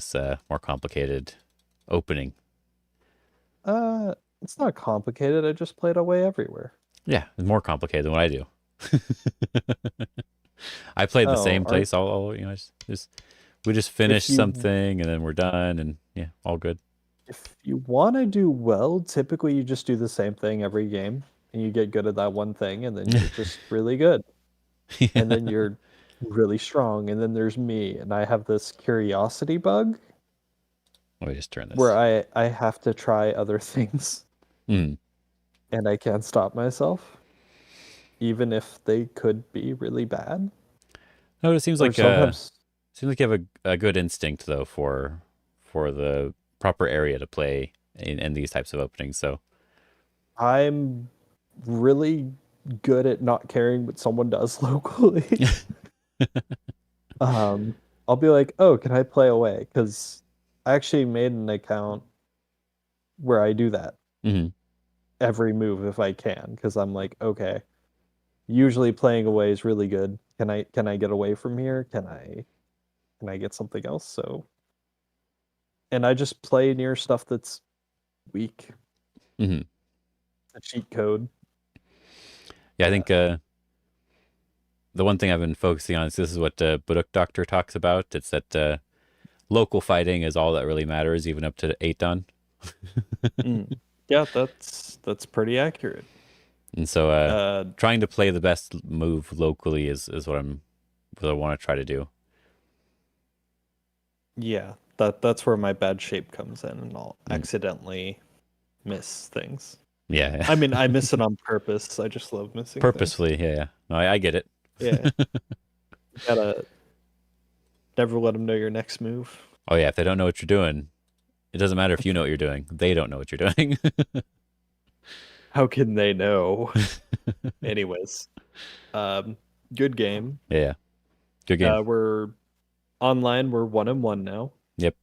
more complicated opening. It's not complicated. I just played away everywhere. Yeah, it's more complicated than what I do. I played the same place. All we just finish something and then we're done, and yeah, all good. If you want to do well, typically you just do the same thing every game, and you get good at that one thing, and then you're just really good. Yeah. And then you're really strong. And then there's me, and I have this curiosity bug Let me just turn this. where I have to try other things, Mm. and I can't stop myself, even if they could be really bad. No, it seems Or like sometimes seems like you have a good instinct though for the proper area to play in these types of openings. So I'm really good at not caring what someone does locally. I'll be like, oh, can I play away? Because I actually made an account where I do that Mhm. every move if I can, because I'm like, okay, usually playing away is really good. Can I get away from here? Can I get something else? So, and I just play near stuff that's weak. Mhm. The cheat code. Yeah, I think the one thing I've been focusing on is this is what Baduk Doctor talks about. It's that local fighting is all that really matters, even up to 8 done. Yeah, that's pretty accurate. And so trying to play the best move locally is what I want to try to do. Yeah, that's where my bad shape comes in, and I'll accidentally miss things. Yeah. I mean, I miss it on purpose. I just love missing Purposefully, yeah. No, I get it. things. Yeah. Never let them know your next move. Oh yeah, if they don't know what you're doing, it doesn't matter if you know what you're doing. They don't know what you're doing. How can they know? Anyways, good game. Yeah. Good game. We're online. We're 1-1 now. Yep.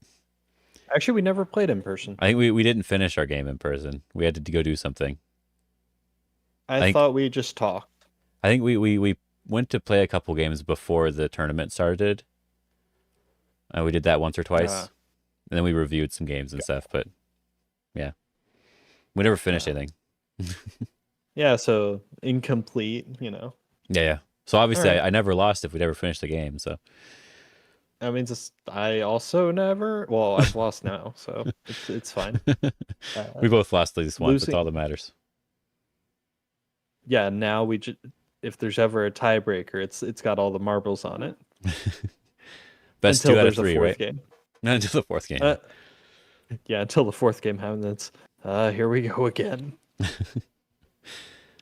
Actually, we never played in person. I think we didn't finish our game in person. We had to go do something. I thought we just talked. I think we went to play a couple games before the tournament started. We did that once or twice. And then we reviewed some games and stuff, but yeah. We never finished anything. Yeah, so incomplete, Yeah. So obviously All right. I never lost if we never finished the game, so That means I also never. Well, I've lost now, so it's fine. we both lost at least once. That's losing- all that matters. Yeah, now we just if there's ever a tiebreaker, it's got all the marbles on it. Best until 2 out of there's a 3, fourth right? game. Not until the fourth game. Yeah, until the fourth game happens. Here we go again.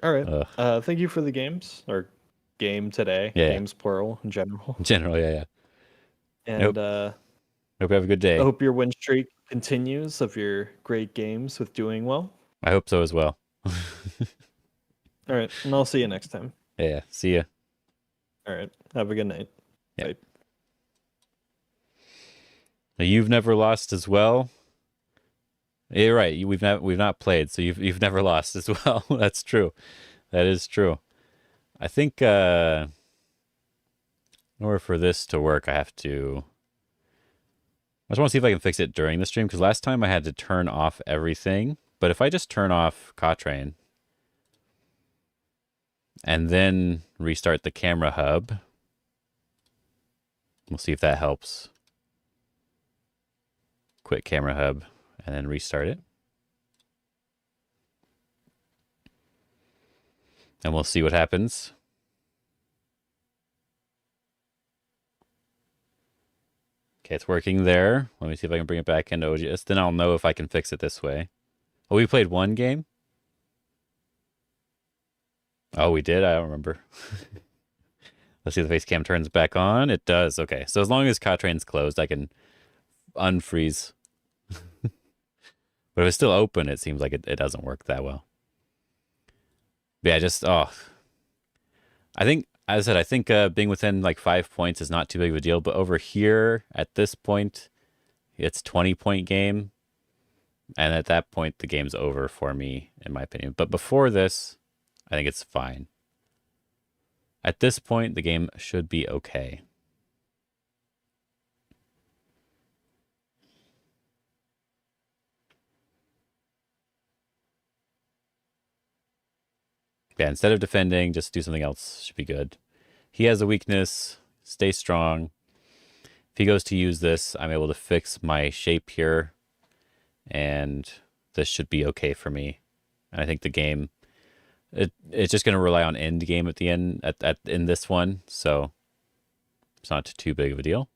All right. Thank you for the games or game today. Yeah. Games plural in general. In general, yeah. And Hope you have a good day. I hope your win streak continues of your great games with doing well. I hope so as well. All right, and I'll see you next time. Yeah. See ya. All right, have a good night. Yeah. Bye. Now, you've never lost as well. You're right. We've not played, so you've never lost as well. That's true. That is true. I think in order for this to work, I just want to see if I can fix it during the stream, because last time I had to turn off everything. But if I just turn off Triton and then restart the camera hub, we'll see if that helps. Quit camera hub and then restart it. And we'll see what happens. Okay, it's working there. Let me see if I can bring it back into OGS. Then I'll know if I can fix it this way. Oh, we played one game? Oh, we did? I don't remember. Let's see if the face cam turns back on. It does. Okay, so as long as Triton's closed, I can unfreeze. But if it's still open, it seems like it doesn't work that well. But yeah, I think, as I said, I think being within like 5 points is not too big of a deal. But over here, at this point, it's 20-point game. And at that point, the game's over for me, in my opinion. But before this, I think it's fine. At this point, the game should be okay. Yeah, instead of defending, just do something else. Should be good. He has a weakness. Stay strong. If he goes to use this, I'm able to fix my shape here. And this should be okay for me. And I think the game, it's just going to rely on end game at the end, in this one. So it's not too big of a deal.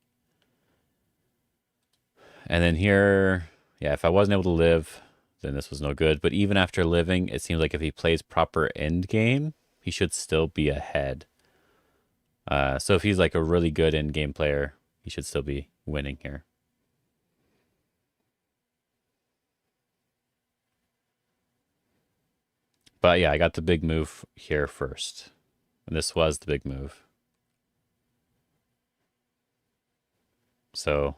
And then here, yeah, if I wasn't able to live, then this was no good. But even after living, it seems like if he plays proper end game, he should still be ahead. So if he's like a really good end game player, he should still be winning here. But yeah, I got the big move here first. And this was the big move. So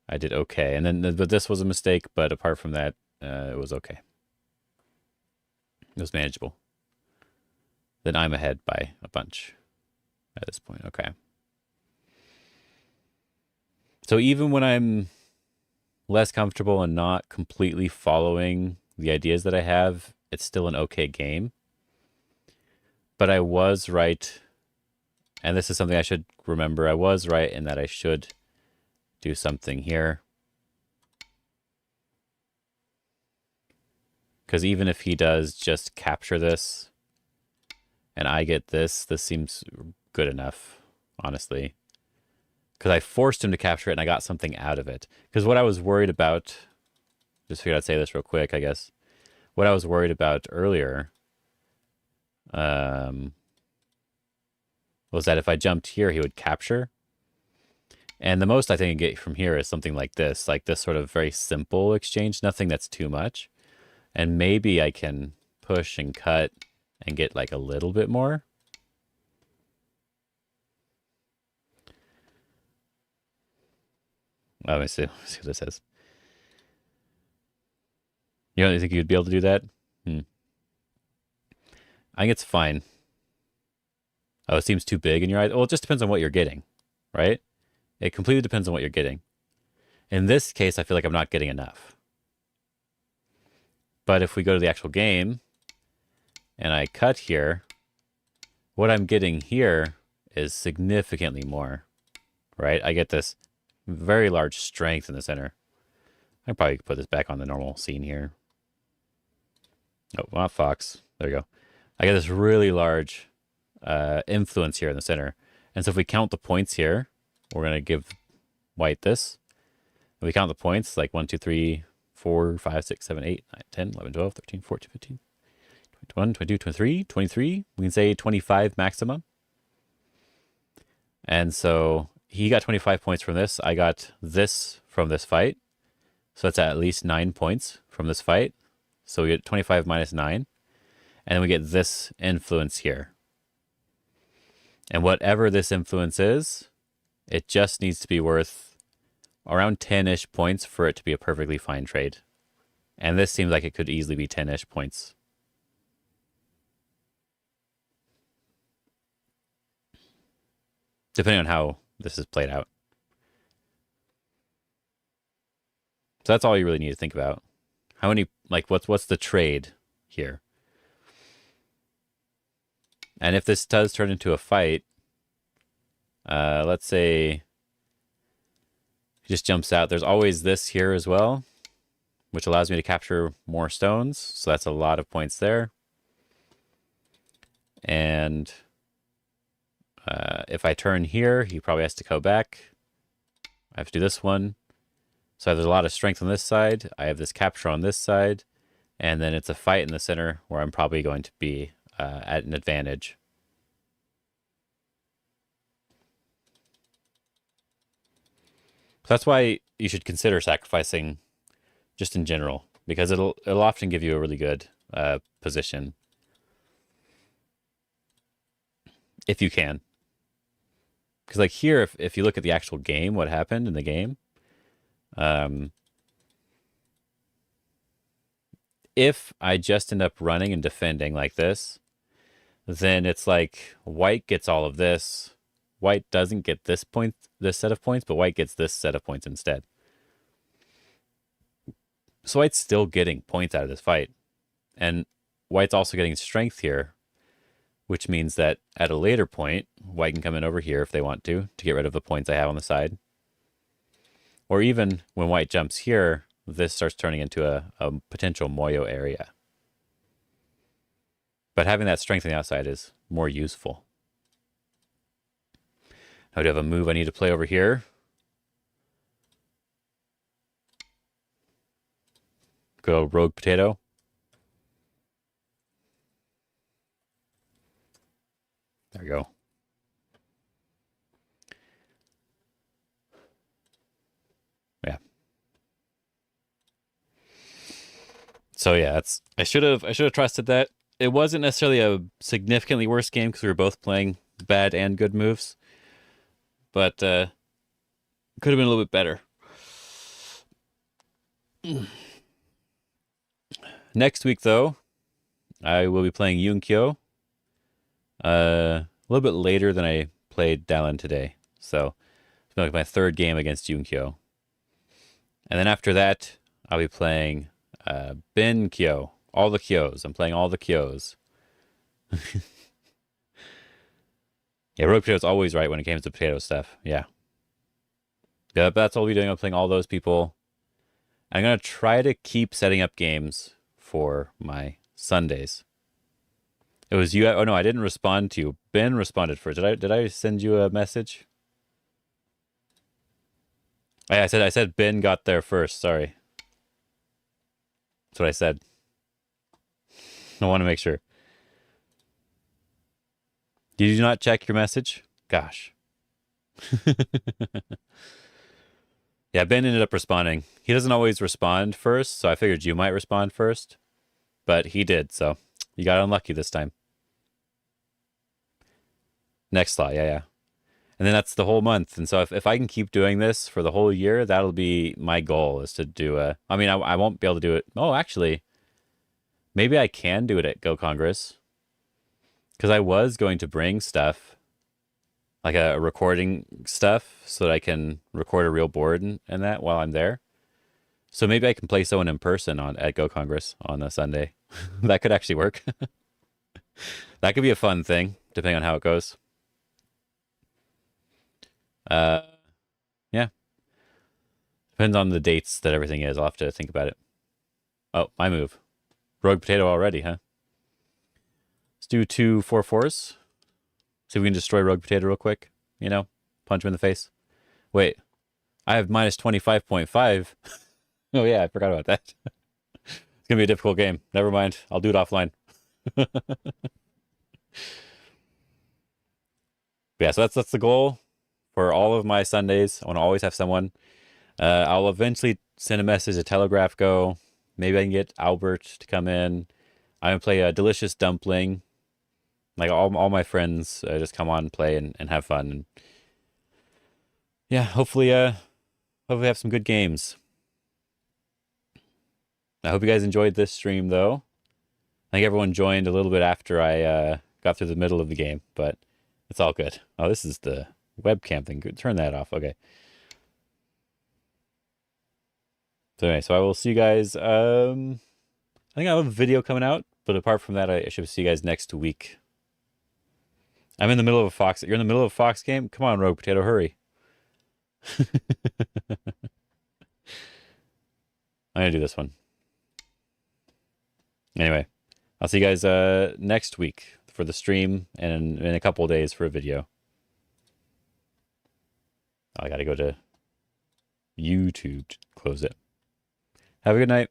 I did okay. And then but this was a mistake, but apart from that, it was okay. It was manageable. Then I'm ahead by a bunch at this point. Okay. So even when I'm less comfortable and not completely following the ideas that I have, it's still an okay game. But I was right, and this is something I should remember. I was right in that I should do something here. Because even if he does just capture this, and I get this seems good enough, honestly. Because I forced him to capture it, and I got something out of it. Because what I was worried about, just figured I'd say this real quick, I guess. What I was worried about earlier was that if I jumped here, he would capture. And the most I think you get from here is something like this sort of very simple exchange, nothing that's too much. And maybe I can push and cut and get like a little bit more. Oh, let me see what it says. You don't think you'd be able to do that? I think it's fine. Oh, it seems too big in your eyes. Well, it just depends on what you're getting, right? It completely depends on what you're getting. In this case, I feel like I'm not getting enough. But if we go to the actual game and I cut here, what I'm getting here is significantly more, right? I get this very large strength in the center. I probably could put this back on the normal scene here. Oh, not Fox. There we go. I get this really large influence here in the center. And so if we count the points here, we're going to give white this. If we count the points, like 1, 2, 3, 4, 5, 6, 7, 8, 9, 10, 11, 12, 13, 14, 15, 21, 22, 23, 23. We can say 25 maximum. And so he got 25 points from this. I got this from this fight. So that's at least 9 points from this fight. So we get 25 minus 9. And then we get this influence here. And whatever this influence is, it just needs to be worth around 10-ish points for it to be a perfectly fine trade. And this seems like it could easily be 10-ish points. Depending on how this is played out. So that's all you really need to think about. How many, like, what's the trade here? And if this does turn into a fight, let's say he just jumps out. There's always this here as well, which allows me to capture more stones. So that's a lot of points there. And if I turn here, he probably has to go back. I have to do this one. So there's a lot of strength on this side. I have this capture on this side. And then it's a fight in the center where I'm probably going to be at an advantage. So that's why you should consider sacrificing just in general, because it'll often give you a really good position if you can. Because like here, if you look at the actual game, what happened in the game, if I just end up running and defending like this, then it's like white gets all of this. White doesn't get this set of points, but white gets this set of points instead. So white's still getting points out of this fight. And white's also getting strength here, which means that at a later point, white can come in over here if they want to get rid of the points I have on the side. Or even when white jumps here, this starts turning into a potential moyo area. But having that strength on the outside is more useful. Now I do have a move I need to play over here. Go rogue potato. There we go. Yeah. So yeah, I should have trusted that. It wasn't necessarily a significantly worse game because we were both playing bad and good moves. But could have been a little bit better. Next week, though, I will be playing Yunkyo. A little bit later than I played Dalan today. So it's like my third game against Yunkyo. And then after that, I'll be playing Ben Kyo. All the Kyos. I'm playing all the Kyos. Yeah, rogue potato is always right when it comes to potato stuff. Yeah. Yeah, that's all we'll be doing. I'm playing all those people. I'm going to try to keep setting up games for my Sundays. It was you. Oh, no, I didn't respond to you. Ben responded first. Did I send you a message? Oh, yeah, I said Ben got there first. Sorry. That's what I said. I want to make sure. Did you not check your message? Gosh. Yeah, Ben ended up responding. He doesn't always respond first, so I figured you might respond first. But he did, so you got unlucky this time. Next slot, yeah. And then that's the whole month. And so if I can keep doing this for the whole year, that'll be my goal, is to do a... I mean, I won't be able to do it. Oh, actually, maybe I can do it at Go Congress. Because I was going to bring stuff, like a recording stuff, so that I can record a real board and that while I'm there. So maybe I can play someone in person at Go Congress on a Sunday. That could actually work. That could be a fun thing, depending on how it goes. Yeah. Depends on the dates that everything is. I'll have to think about it. Oh, my move. Rogue Potato already, huh? Let's do 2 4/4s. See if we can destroy Rogue Potato real quick. You know, punch him in the face. Wait, I have minus 25.5. Oh yeah, I forgot about that. It's gonna be a difficult game. Never mind. I'll do it offline. Yeah, so that's the goal for all of my Sundays. I want to always have someone. I'll eventually send a message to Telegraph Go. Maybe I can get Albert to come in. I'm gonna play a delicious dumpling. Like all my friends just come on and play and have fun. And yeah, hopefully have some good games. I hope you guys enjoyed this stream though. I think everyone joined a little bit after I got through the middle of the game, but it's all good. Oh, this is the webcam thing. Turn that off. Okay. So anyway, so I will see you guys. I think I have a video coming out, but apart from that, I should see you guys next week. I'm in the middle of a Fox. You're in the middle of a Fox game? Come on, Rogue Potato, hurry. I'm gonna do this one. Anyway, I'll see you guys next week for the stream and in a couple of days for a video. I gotta go to YouTube to close it. Have a good night.